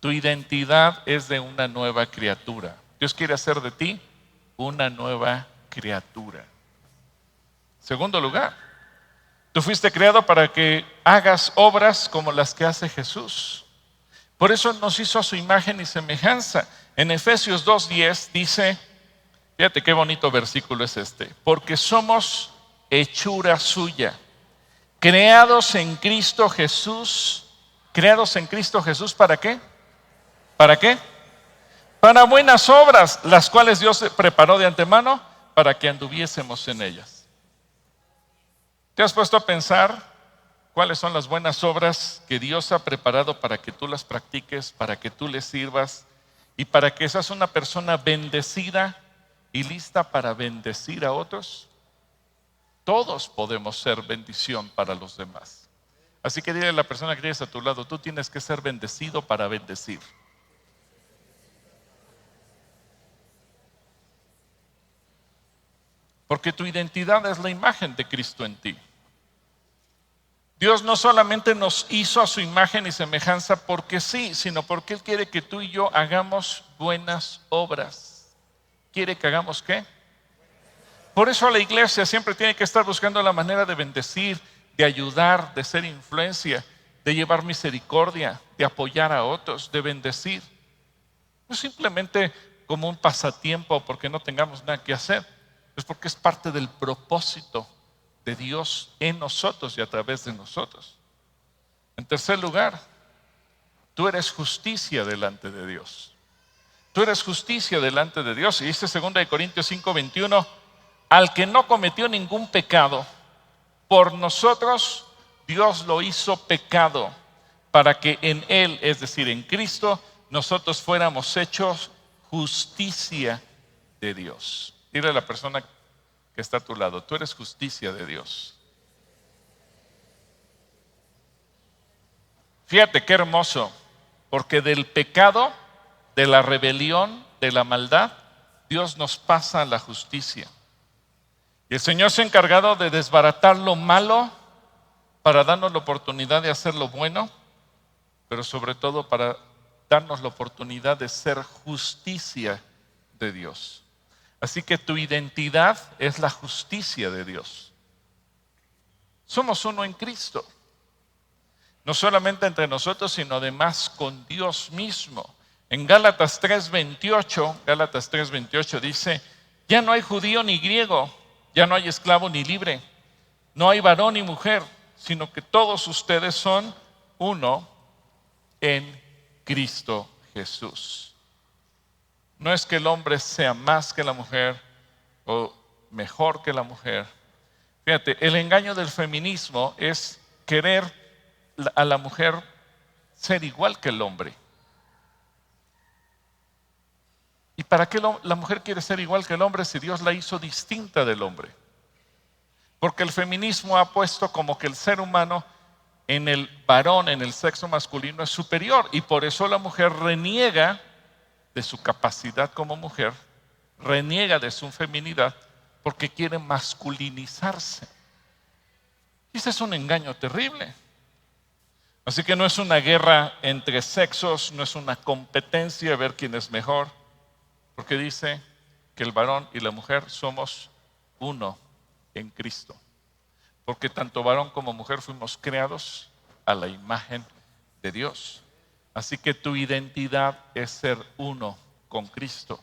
Tu identidad es de una nueva criatura. Dios quiere hacer de ti una nueva criatura. Segundo lugar, tú fuiste creado para que hagas obras como las que hace Jesús. Por eso nos hizo a su imagen y semejanza. En Efesios 2:10 dice, fíjate qué bonito versículo es este, porque somos hechura suya, creados en Cristo Jesús. ¿Creados en Cristo Jesús para qué? ¿Para qué? Para buenas obras, las cuales Dios preparó de antemano para que anduviésemos en ellas. ¿Te has puesto a pensar cuáles son las buenas obras que Dios ha preparado para que tú las practiques, para que tú le sirvas y para que seas una persona bendecida y lista para bendecir a otros? Todos podemos ser bendición para los demás. Así que dile a la persona que tienes a tu lado, tú tienes que ser bendecido para bendecir. Porque tu identidad es la imagen de Cristo en ti. Dios no solamente nos hizo a su imagen y semejanza porque sí, sino porque Él quiere que tú y yo hagamos buenas obras. ¿Quiere que hagamos qué? Por eso la iglesia siempre tiene que estar buscando la manera de bendecir, de ayudar, de ser influencia, de llevar misericordia, de apoyar a otros, de bendecir. No simplemente como un pasatiempo porque no tengamos nada que hacer. Es porque es parte del propósito de Dios en nosotros y a través de nosotros. En tercer lugar, tú eres justicia delante de Dios. Tú eres justicia delante de Dios. Y dice 2 Corintios 5:21, al que no cometió ningún pecado, por nosotros Dios lo hizo pecado, para que en Él, es decir, en Cristo, nosotros fuéramos hechos justicia de Dios. Dile a la persona que está a tu lado, tú eres justicia de Dios. Fíjate qué hermoso, porque del pecado, de la rebelión, de la maldad, Dios nos pasa a la justicia. Y el Señor se ha encargado de desbaratar lo malo para darnos la oportunidad de hacer lo bueno, pero sobre todo para darnos la oportunidad de ser justicia de Dios. Así que tu identidad es la justicia de Dios. Somos uno en Cristo. No solamente entre nosotros, sino además con Dios mismo. En Gálatas 3:28 dice, ya no hay judío ni griego, ya no hay esclavo ni libre, no hay varón ni mujer, sino que todos ustedes son uno en Cristo Jesús. No es que el hombre sea más que la mujer o mejor que la mujer. Fíjate, el engaño del feminismo es querer a la mujer ser igual que el hombre. ¿Y para qué la mujer quiere ser igual que el hombre si Dios la hizo distinta del hombre? Porque el feminismo ha puesto como que el ser humano en el varón, en el sexo masculino es superior, y por eso la mujer reniega de su capacidad como mujer, reniega de su feminidad porque quiere masculinizarse. Y ese es un engaño terrible. Así que no es una guerra entre sexos, no es una competencia a ver quién es mejor, porque dice que el varón y la mujer somos uno en Cristo. Porque tanto varón como mujer fuimos creados a la imagen de Dios. Así que tu identidad es ser uno con Cristo.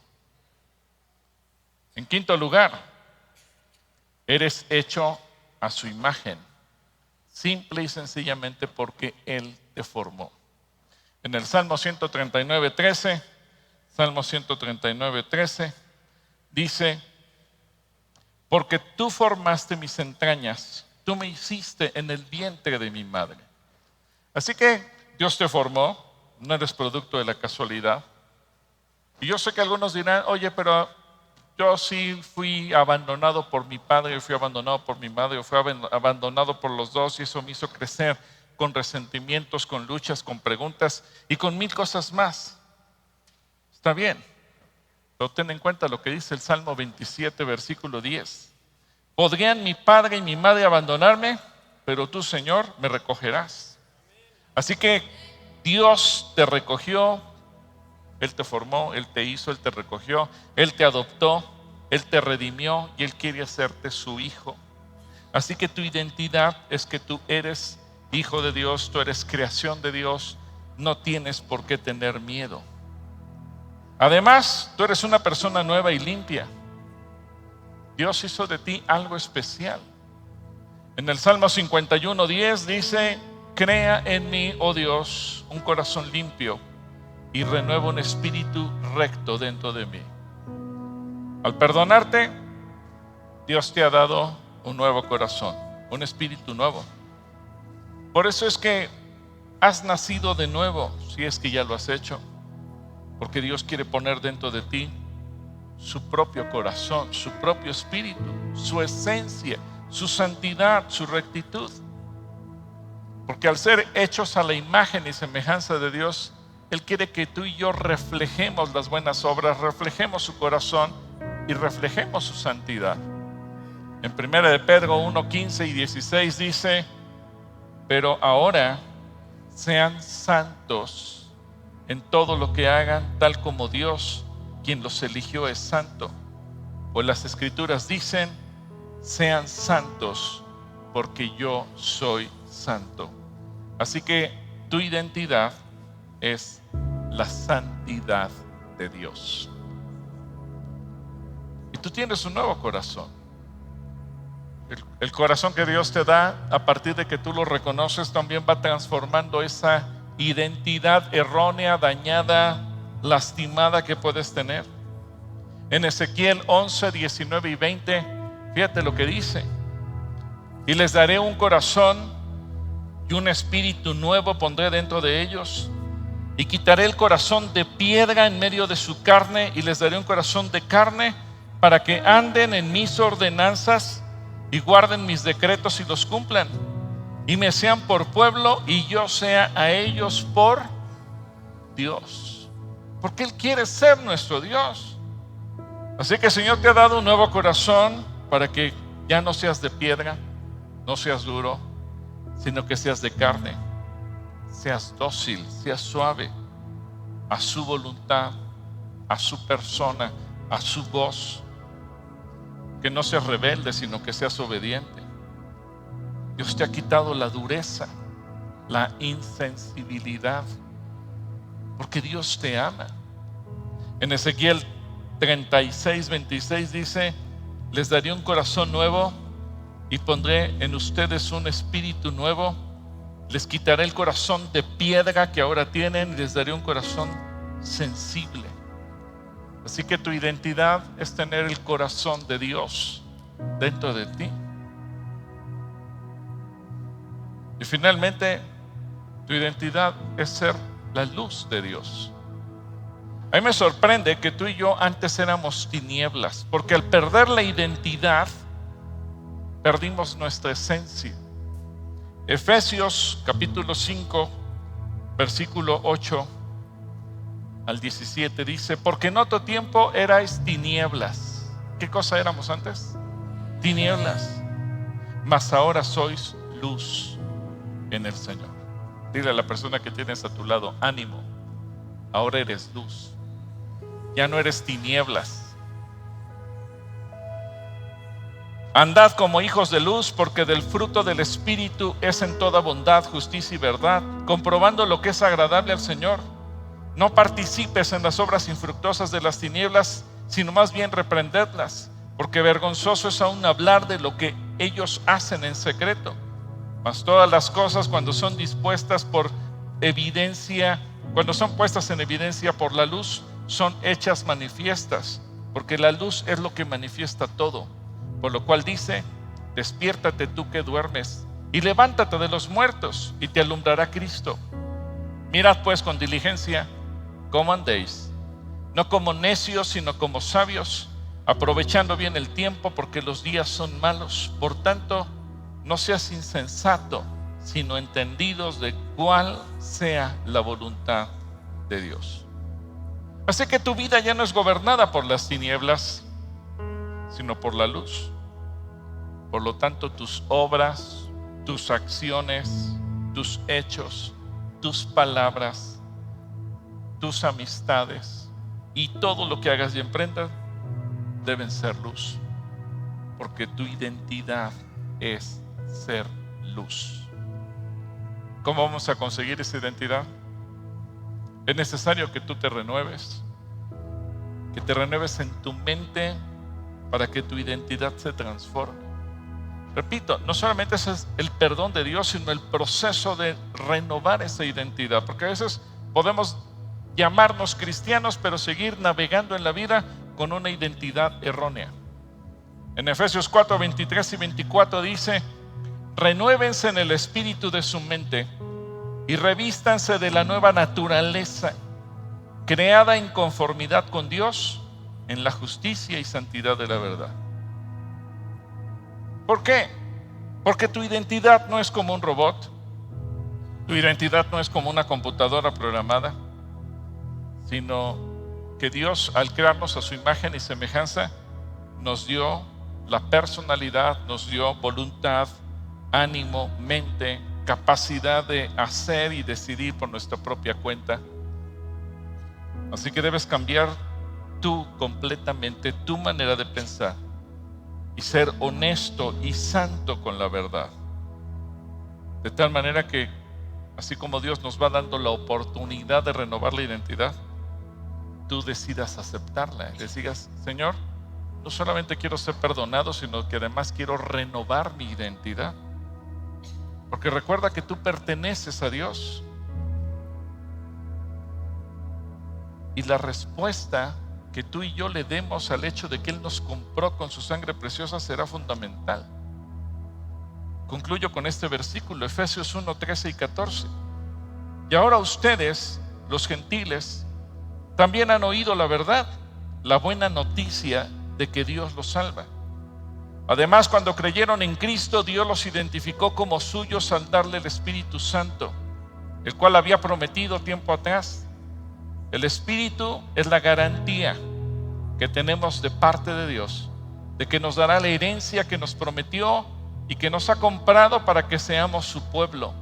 En quinto lugar, eres hecho a su imagen, simple y sencillamente porque Él te formó. En el Salmo 139:13, dice, porque tú formaste mis entrañas, tú me hiciste en el vientre de mi madre. Así que Dios te formó. No eres producto de la casualidad. Y yo sé que algunos dirán, oye, pero yo sí fui abandonado por mi padre, fui abandonado por mi madre, fui abandonado por los dos, y eso me hizo crecer con resentimientos, con luchas, con preguntas y con 1000 cosas más. Está bien. Pero ten en cuenta lo que dice el Salmo 27, versículo 10. Podrían mi padre y mi madre abandonarme, pero tú, Señor, me recogerás. Así que Dios te recogió, Él te formó, Él te hizo, Él te recogió, Él te adoptó, Él te redimió y Él quiere hacerte su hijo. Así que tu identidad es que tú eres hijo de Dios, tú eres creación de Dios, no tienes por qué tener miedo. Además, tú eres una persona nueva y limpia. Dios hizo de ti algo especial. En el Salmo 51:10 dice: crea en mí, oh Dios, un corazón limpio y renueva un espíritu recto dentro de mí. Al perdonarte, Dios te ha dado un nuevo corazón, un espíritu nuevo. Por eso es que has nacido de nuevo, si es que ya lo has hecho, porque Dios quiere poner dentro de ti su propio corazón, su propio espíritu, su esencia, su santidad, su rectitud. Porque al ser hechos a la imagen y semejanza de Dios, Él quiere que tú y yo reflejemos las buenas obras, reflejemos su corazón y reflejemos su santidad. En 1 de Pedro 1:15 y 16 dice: pero ahora sean santos en todo lo que hagan, tal como Dios, quien los eligió, es santo. Pues las Escrituras dicen: sean santos porque yo soy santo. Así que tu identidad es la santidad de Dios. Y tú tienes un nuevo corazón. El corazón que Dios te da, a partir de que tú lo reconoces, también va transformando esa identidad errónea, dañada, lastimada que puedes tener. En Ezequiel 11, 19 y 20, fíjate lo que dice: y les daré un corazón y un espíritu nuevo pondré dentro de ellos, y quitaré el corazón de piedra en medio de su carne, y les daré un corazón de carne, para que anden en mis ordenanzas y guarden mis decretos y los cumplan, y me sean por pueblo y yo sea a ellos por Dios. Porque Él quiere ser nuestro Dios. Así que el Señor te ha dado un nuevo corazón para que ya no seas de piedra, no seas duro, sino que seas de carne, seas dócil, seas suave a su voluntad, a su persona, a su voz. Que no seas rebelde, sino que seas obediente. Dios te ha quitado la dureza, la insensibilidad, porque Dios te ama. En Ezequiel 36, 26 dice: les daré un corazón nuevo y pondré en ustedes un espíritu nuevo. Les quitaré el corazón de piedra que ahora tienen y les daré un corazón sensible. Así que tu identidad es tener el corazón de Dios dentro de ti. Y finalmente, tu identidad es ser la luz de Dios. A mí me sorprende que tú y yo antes éramos tinieblas, porque al perder la identidad, perdimos nuestra esencia. Efesios capítulo 5, versículo 8 al 17 dice: porque en otro tiempo erais tinieblas. ¿Qué cosa éramos antes? Tinieblas. Mas ahora sois luz en el Señor. Dile a la persona que tienes a tu lado: ánimo, ahora eres luz. Ya no eres tinieblas. Andad como hijos de luz, porque del fruto del Espíritu es en toda bondad, justicia y verdad, comprobando lo que es agradable al Señor. No participes en las obras infructuosas de las tinieblas, sino más bien reprendedlas, porque vergonzoso es aún hablar de lo que ellos hacen en secreto. Mas todas las cosas, cuando son dispuestas por evidencia, cuando son puestas en evidencia por la luz, son hechas manifiestas, porque la luz es lo que manifiesta todo. Por lo cual dice: despiértate tú que duermes, y levántate de los muertos, y te alumbrará Cristo. Mirad pues con diligencia cómo andéis, no como necios, sino como sabios, aprovechando bien el tiempo, porque los días son malos. Por tanto, no seas insensato, sino entendidos de cuál sea la voluntad de Dios. Así que tu vida ya no es gobernada por las tinieblas, sino por la luz. Por lo tanto, tus obras, tus acciones, tus hechos, tus palabras, tus amistades y todo lo que hagas y emprendas deben ser luz, porque tu identidad es ser luz. ¿Cómo vamos a conseguir esa identidad? Es necesario que tú te renueves, que te renueves en tu mente para que tu identidad se transforme. Repito, no solamente ese es el perdón de Dios, sino el proceso de renovar esa identidad, porque a veces podemos llamarnos cristianos, pero seguir navegando en la vida con una identidad errónea. En Efesios 4, 23 y 24 dice: renuévense en el espíritu de su mente y revístanse de la nueva naturaleza, creada en conformidad con Dios, en la justicia y santidad de la verdad. ¿Por qué? Porque tu identidad no es como un robot, tu identidad no es como una computadora programada, sino que Dios, al crearnos a su imagen y semejanza, nos dio la personalidad, nos dio voluntad, ánimo, mente, capacidad de hacer y decidir por nuestra propia cuenta. Así que debes cambiar tú completamente tu manera de pensar y ser honesto y santo con la verdad, de tal manera que, así como Dios nos va dando la oportunidad de renovar la identidad, tú decidas aceptarla y decidas: Señor, no solamente quiero ser perdonado, sino que además quiero renovar mi identidad, porque recuerda que tú perteneces a Dios. Y la respuesta que tú y yo le demos al hecho de que Él nos compró con su sangre preciosa será fundamental. Concluyo con este versículo, Efesios 1, 13 y 14. Y ahora ustedes, los gentiles, también han oído la verdad, la buena noticia de que Dios los salva. Además, cuando creyeron en Cristo, Dios los identificó como suyos al darle el Espíritu Santo, el cual había prometido tiempo atrás. El Espíritu es la garantía que tenemos de parte de Dios, de que nos dará la herencia que nos prometió y que nos ha comprado para que seamos su pueblo.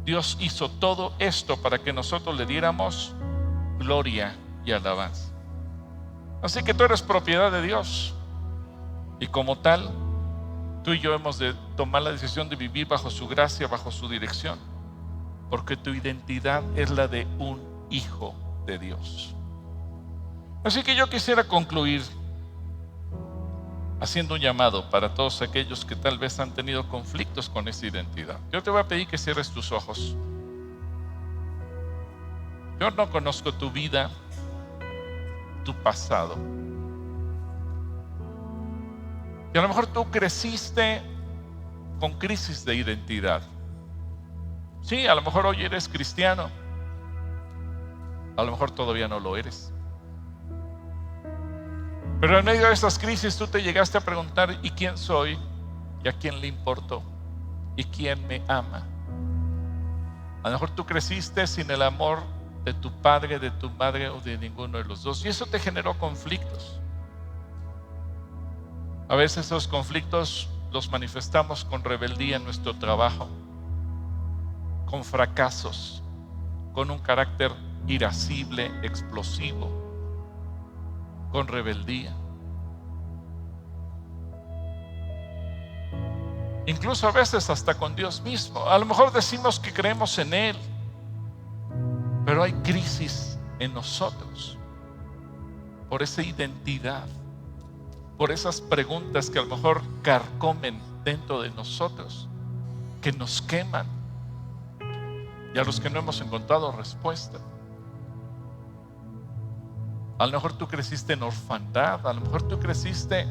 Dios hizo todo esto para que nosotros le diéramos gloria y alabanza. Así que tú eres propiedad de Dios, y como tal, tú y yo hemos de tomar la decisión de vivir bajo su gracia, bajo su dirección, porque tu identidad es la de un hijo de Dios. Así que yo quisiera concluir haciendo un llamado para todos aquellos que tal vez han tenido conflictos con esa identidad. Yo te voy a pedir que cierres tus ojos. Yo no conozco tu vida, tu pasado. Y a lo mejor tú creciste con crisis de identidad. Sí, a lo mejor hoy eres cristiano, a lo mejor todavía no lo eres. Pero en medio de esas crisis tú te llegaste a preguntar: ¿y quién soy? ¿Y a quién le importo? ¿Y quién me ama? A lo mejor tú creciste sin el amor de tu padre, de tu madre o de ninguno de los dos, y eso te generó conflictos. A veces esos conflictos los manifestamos con rebeldía en nuestro trabajo, con fracasos, con un carácter irascible, explosivo, con rebeldía. Incluso a veces hasta con Dios mismo. A lo mejor decimos que creemos en Él, pero hay crisis en nosotros por esa identidad, por esas preguntas que a lo mejor carcomen dentro de nosotros, que nos queman, y a los que no hemos encontrado respuesta. A lo mejor tú creciste en orfandad, a lo mejor tú creciste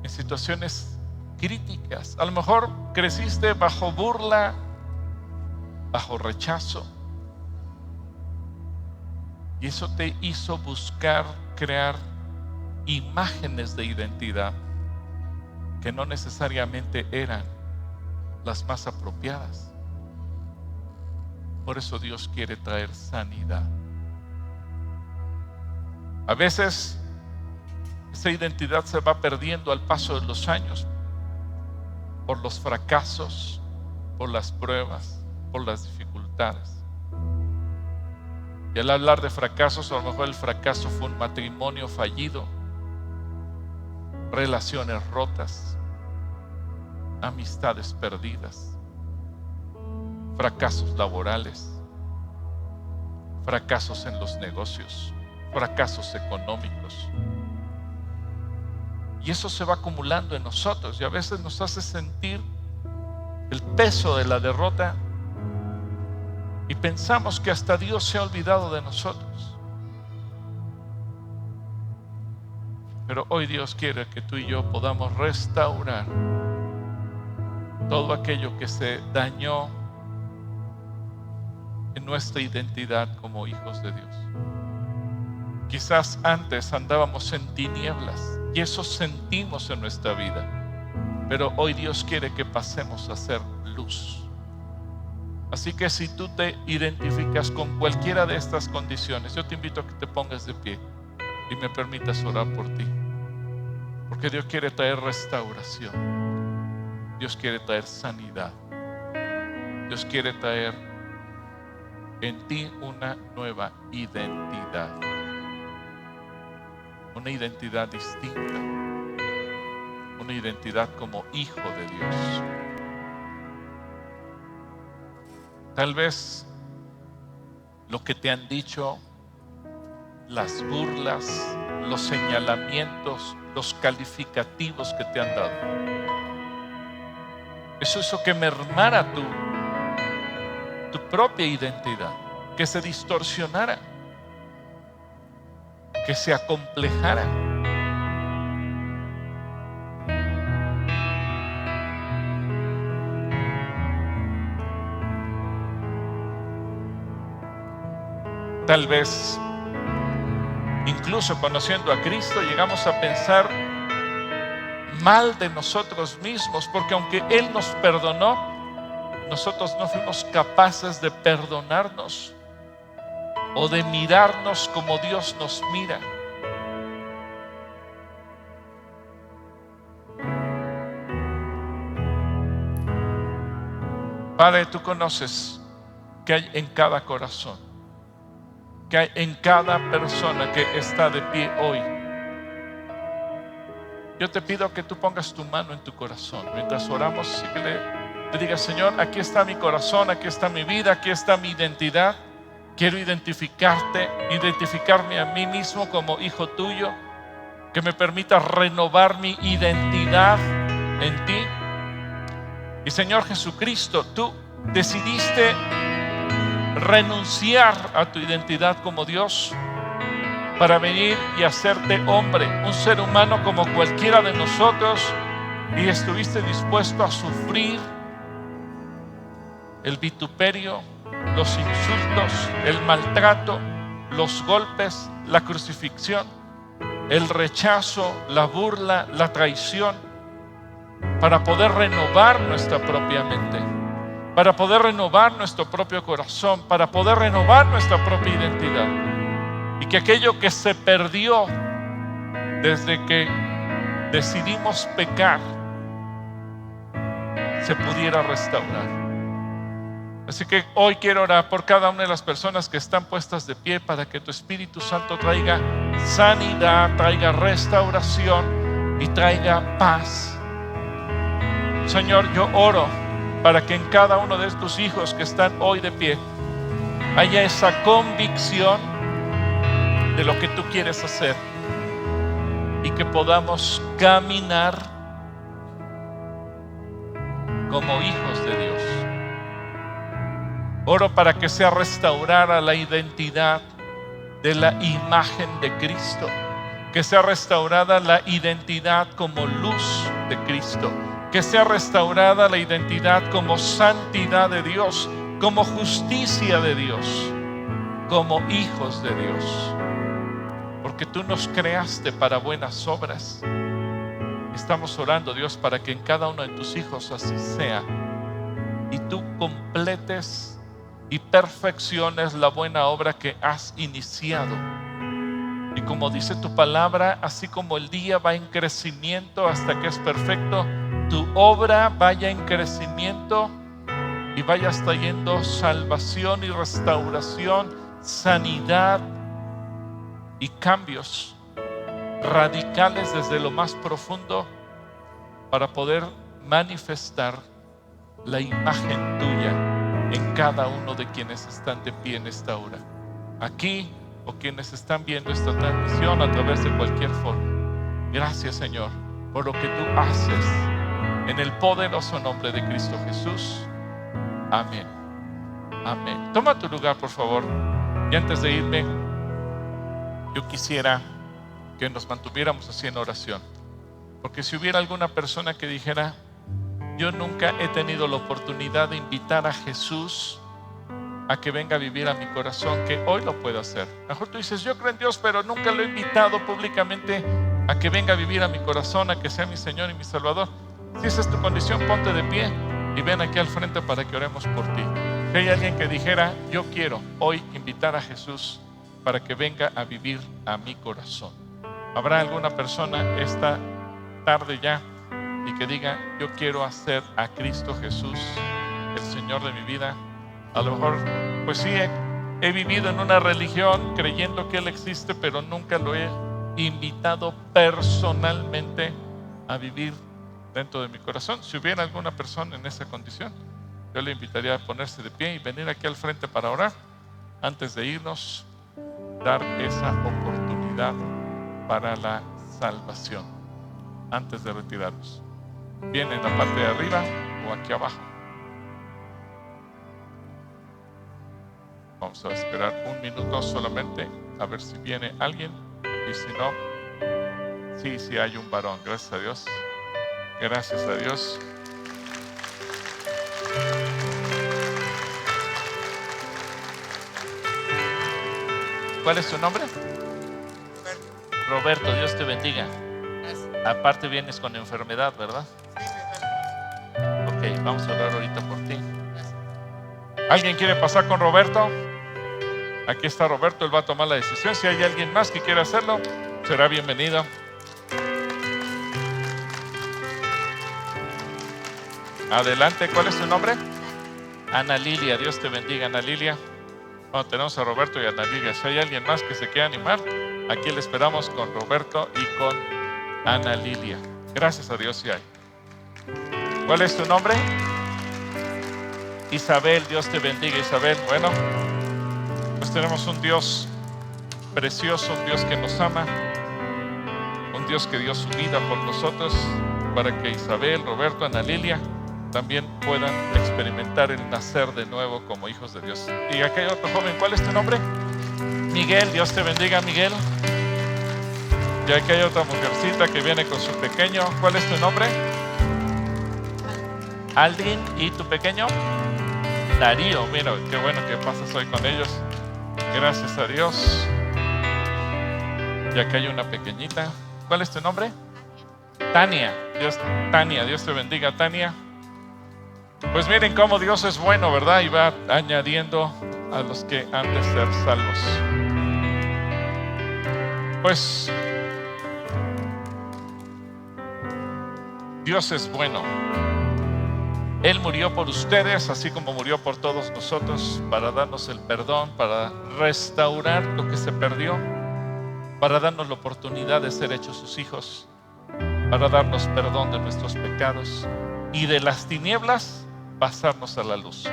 en situaciones críticas, a lo mejor creciste bajo burla, bajo rechazo, y eso te hizo buscar crear imágenes de identidad que no necesariamente eran las más apropiadas. Por eso Dios quiere traer sanidad. A veces esa identidad se va perdiendo al paso de los años por los fracasos, por las pruebas, por las dificultades. Y al hablar de fracasos, a lo mejor el fracaso fue un matrimonio fallido, relaciones rotas, amistades perdidas, fracasos laborales, fracasos en los negocios, fracasos económicos. Y eso se va acumulando en nosotros y a veces nos hace sentir el peso de la derrota y pensamos que hasta Dios se ha olvidado de nosotros. Pero hoy Dios quiere que tú y yo podamos restaurar todo aquello que se dañó en nuestra identidad como hijos de Dios. Quizás antes andábamos en tinieblas y eso sentimos en nuestra vida, pero hoy Dios quiere que pasemos a ser luz. Así que si tú te identificas con cualquiera de estas condiciones, yo te invito a que te pongas de pie y me permitas orar por ti, porque Dios quiere traer restauración, Dios quiere traer sanidad, Dios quiere traer en ti una nueva identidad, una identidad distinta, una identidad como hijo de Dios. Tal vez lo que te han dicho, las burlas, los señalamientos, los calificativos que te han dado, eso hizo que mermara tu propia identidad, que se distorsionara, que se acomplejara. Tal vez, incluso conociendo a Cristo, llegamos a pensar mal de nosotros mismos, porque aunque Él nos perdonó, nosotros no fuimos capaces de perdonarnos o de mirarnos como Dios nos mira. Padre, tú conoces qué hay en cada corazón, que hay en cada persona que está de pie hoy. Yo te pido que tú pongas tu mano en tu corazón mientras oramos y que le digas: Señor, aquí está mi corazón, aquí está mi vida, aquí está mi identidad. Quiero identificarme a mí mismo como hijo tuyo, que me permita renovar mi identidad en ti. Y Señor Jesucristo, tú decidiste renunciar a tu identidad como Dios para venir y hacerte hombre, un ser humano como cualquiera de nosotros, y estuviste dispuesto a sufrir el vituperio, los insultos, el maltrato, los golpes, la crucifixión, el rechazo, la burla, la traición, para poder renovar nuestra propia mente, para poder renovar nuestro propio corazón, para poder renovar nuestra propia identidad, y que aquello que se perdió desde que decidimos pecar se pudiera restaurar. Así que hoy quiero orar por cada una de las personas que están puestas de pie, para que tu Espíritu Santo traiga sanidad, traiga restauración y traiga paz. Señor, yo oro para que en cada uno de estos hijos que están hoy de pie haya esa convicción de lo que tú quieres hacer y que podamos caminar como hijos de Dios. Oro para que sea restaurada la identidad de la imagen de Cristo, que sea restaurada la identidad como luz de Cristo, que sea restaurada la identidad como santidad de Dios, como justicia de Dios, como hijos de Dios. Porque tú nos creaste para buenas obras. Estamos orando, Dios, para que en cada uno de tus hijos así sea, y tú completes y perfecciones la buena obra que has iniciado Y como dice tu palabra, así como el día va en crecimiento hasta que es perfecto, tu obra vaya en crecimiento y vayas trayendo salvación y restauración, sanidad y cambios radicales desde lo más profundo para poder manifestar la imagen tuya en cada uno de quienes están de pie en esta hora, aquí o quienes están viendo esta transmisión a través de cualquier forma. Gracias, Señor, por lo que tú haces en el poderoso nombre de Cristo Jesús. Amén. Amén. Toma tu lugar, por favor. Y antes de irme, yo quisiera que nos mantuviéramos así en oración, porque si hubiera alguna persona que dijera: yo nunca he tenido la oportunidad de invitar a Jesús a que venga a vivir a mi corazón, que hoy lo puedo hacer. Mejor tú dices: yo creo en Dios, pero nunca lo he invitado públicamente a que venga a vivir a mi corazón, a que sea mi Señor y mi Salvador. Si esa es tu condición, ponte de pie y ven aquí al frente para que oremos por ti. Si hay alguien que dijera: yo quiero hoy invitar a Jesús para que venga a vivir a mi corazón. ¿Habrá alguna persona esta tarde ya y que diga: yo quiero hacer a Cristo Jesús el Señor de mi vida? A lo mejor, pues sí, he vivido en una religión creyendo que Él existe, pero nunca lo he invitado personalmente a vivir dentro de mi corazón. Si hubiera alguna persona en esa condición, yo le invitaría a ponerse de pie y venir aquí al frente para orar. Antes de irnos, dar esa oportunidad para la salvación, antes de retirarnos. Bien en la parte de arriba o aquí abajo. Vamos a esperar un minuto solamente a ver si viene alguien, y si no, sí hay un varón. Gracias a Dios. Gracias a Dios. ¿Cuál es tu nombre? Roberto, Dios te bendiga. Aparte vienes con enfermedad, ¿verdad? Ok, vamos a orar ahorita por ti. ¿Alguien quiere pasar con Roberto? Aquí está Roberto, él va a tomar la decisión. Si hay alguien más que quiera hacerlo, será bienvenido. Adelante, ¿cuál es tu nombre? Ana Lilia, Dios te bendiga, Ana Lilia. Bueno, tenemos a Roberto y a Ana Lilia. Si hay alguien más que se quiera animar, aquí le esperamos con Roberto y con Ana Lilia. Gracias a Dios si hay. ¿Cuál es tu nombre? Isabel, Dios te bendiga, Isabel. Bueno, pues tenemos un Dios precioso, un Dios que nos ama, un Dios que dio su vida por nosotros para que Isabel, Roberto, Ana Lilia también puedan experimentar el nacer de nuevo como hijos de Dios. Y acá hay otro joven, ¿cuál es tu nombre? Miguel, Dios te bendiga, Miguel. Y aquí hay otra mujercita que viene con su pequeño. ¿Cuál es tu nombre? Aldrin. ¿Y tu pequeño? Darío. Mira, qué bueno que pasas hoy con ellos. Gracias a Dios. Y acá hay una pequeñita. ¿Cuál es tu nombre? Tania. Tania, Dios te bendiga, Tania. Pues miren cómo Dios es bueno, ¿verdad? Y va añadiendo a los que han de ser salvos. Pues Dios es bueno. Él murió por ustedes, así como murió por todos nosotros, para darnos el perdón, para restaurar lo que se perdió, para darnos la oportunidad de ser hechos sus hijos, para darnos perdón de nuestros pecados y de las tinieblas pasarnos a la luz.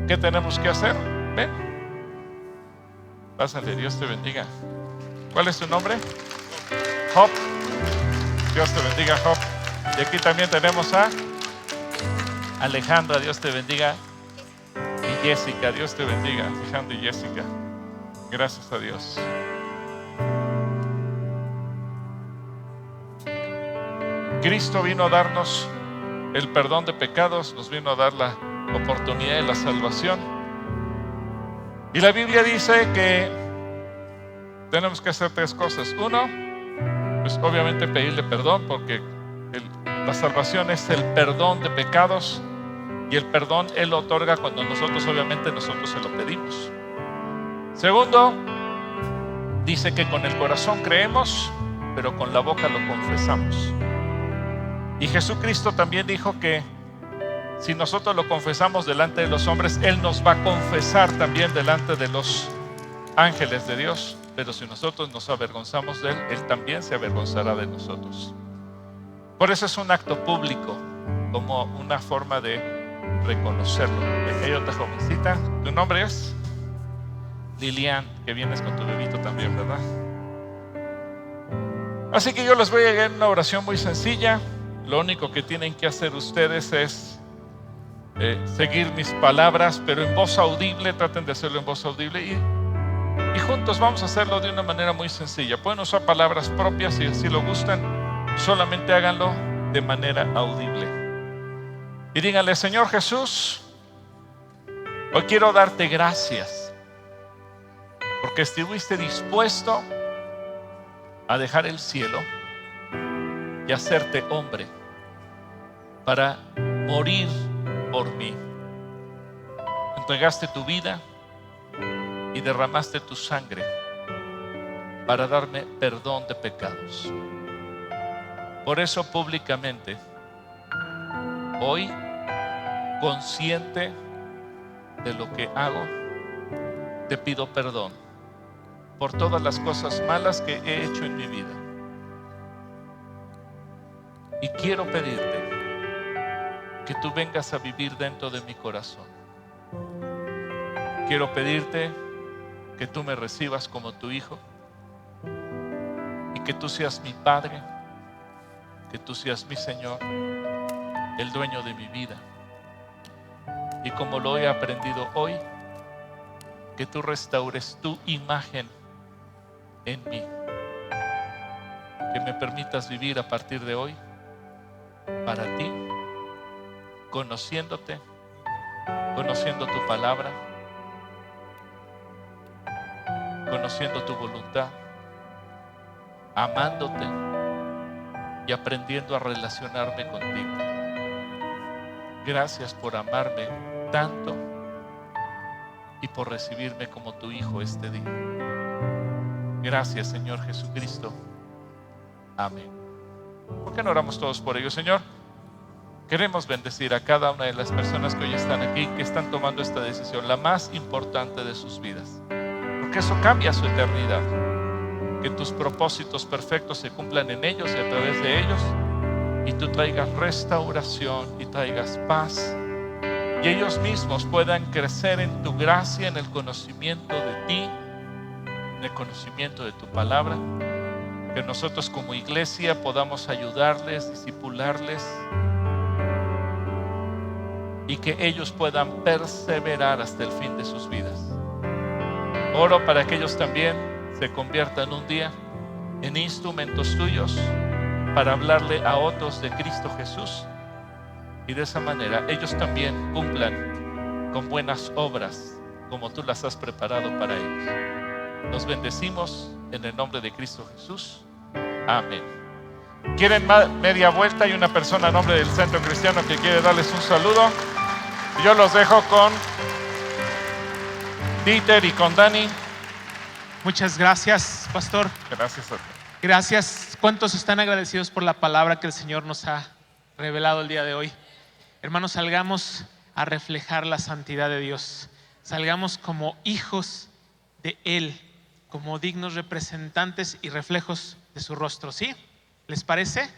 ¿Qué tenemos que hacer? Ven, pásale, Dios te bendiga. ¿Cuál es tu nombre? Job. Dios te bendiga, Job. Y aquí también tenemos a Alejandra, Dios te bendiga. Y Jessica, Dios te bendiga. Alejandra y Jessica. Gracias a Dios. Cristo vino a darnos el perdón de pecados, nos vino a dar la oportunidad de la salvación. Y la Biblia dice que tenemos que hacer tres cosas. Uno, pues obviamente pedirle perdón, porque la salvación es el perdón de pecados, y el perdón Él lo otorga cuando nosotros se lo pedimos. Segundo, Dice que con el corazón creemos, pero con la boca lo confesamos. Y Jesucristo también dijo que si nosotros lo confesamos delante de los hombres, Él nos va a confesar también delante de los ángeles de Dios. Pero si nosotros nos avergonzamos de Él, Él también se avergonzará de nosotros. Por eso es un acto público, como una forma de reconocerlo. Hay otra jovencita, ¿tu nombre es? Lilian, que vienes con tu bebito también, ¿verdad? Así que yo les voy a dar una oración muy sencilla. Lo único que tienen que hacer ustedes es seguir mis palabras, pero en voz audible. Traten de hacerlo en voz audible y juntos vamos a hacerlo de una manera muy sencilla. Pueden usar palabras propias si así lo gustan, solamente háganlo de manera audible. Y díganle: Señor Jesús, hoy quiero darte gracias porque estuviste dispuesto a dejar el cielo y hacerte hombre para morir por mí. Entregaste tu vida y derramaste tu sangre para darme perdón de pecados. Por eso públicamente, hoy, consciente de lo que hago, te pido perdón por todas las cosas malas que he hecho en mi vida. Y quiero pedirte que tú vengas a vivir dentro de mi corazón. Quiero pedirte que tú me recibas como tu hijo y que tú seas mi Padre, que tú seas mi Señor, el dueño de mi vida. Y como lo he aprendido hoy, que tú restaures tu imagen en mí, que me permitas vivir a partir de hoy para ti, conociéndote, conociendo tu palabra, conociendo tu voluntad, amándote y aprendiendo a relacionarme contigo. Gracias por amarme tanto y por recibirme como tu hijo este día. Gracias, Señor Jesucristo. Amén. ¿Por qué no oramos todos por ello, Señor? Queremos bendecir a cada una de las personas que hoy están aquí, que están tomando esta decisión, la más importante de sus vidas, porque eso cambia su eternidad. Que tus propósitos perfectos se cumplan en ellos y a través de ellos, y tú traigas restauración y traigas paz, y ellos mismos puedan crecer en tu gracia, en el conocimiento de ti, en el conocimiento de tu palabra. Que nosotros como iglesia podamos ayudarles, discipularles, y que ellos puedan perseverar hasta el fin de sus vidas. Oro para que ellos también se conviertan un día en instrumentos tuyos para hablarle a otros de Cristo Jesús, y de esa manera ellos también cumplan con buenas obras como tú las has preparado para ellos. Los bendecimos en el nombre de Cristo Jesús. Amén. ¿Quieren media vuelta? Hay una persona a nombre del Centro Cristiano que quiere darles un saludo. Yo los dejo con Dieter y con Dani. Muchas gracias, pastor. Gracias a ti. Gracias. ¿Cuántos están agradecidos por la palabra que el Señor nos ha revelado el día de hoy? Hermanos, salgamos a reflejar la santidad de Dios. Salgamos como hijos de Él, como dignos representantes y reflejos de su rostro. ¿Sí? ¿Les parece?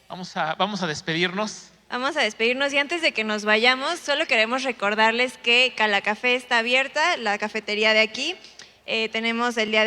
Vamos a despedirnos. Vamos a despedirnos, y antes de que nos vayamos, solo queremos recordarles que Calacafé está abierta, la cafetería de aquí. Tenemos el día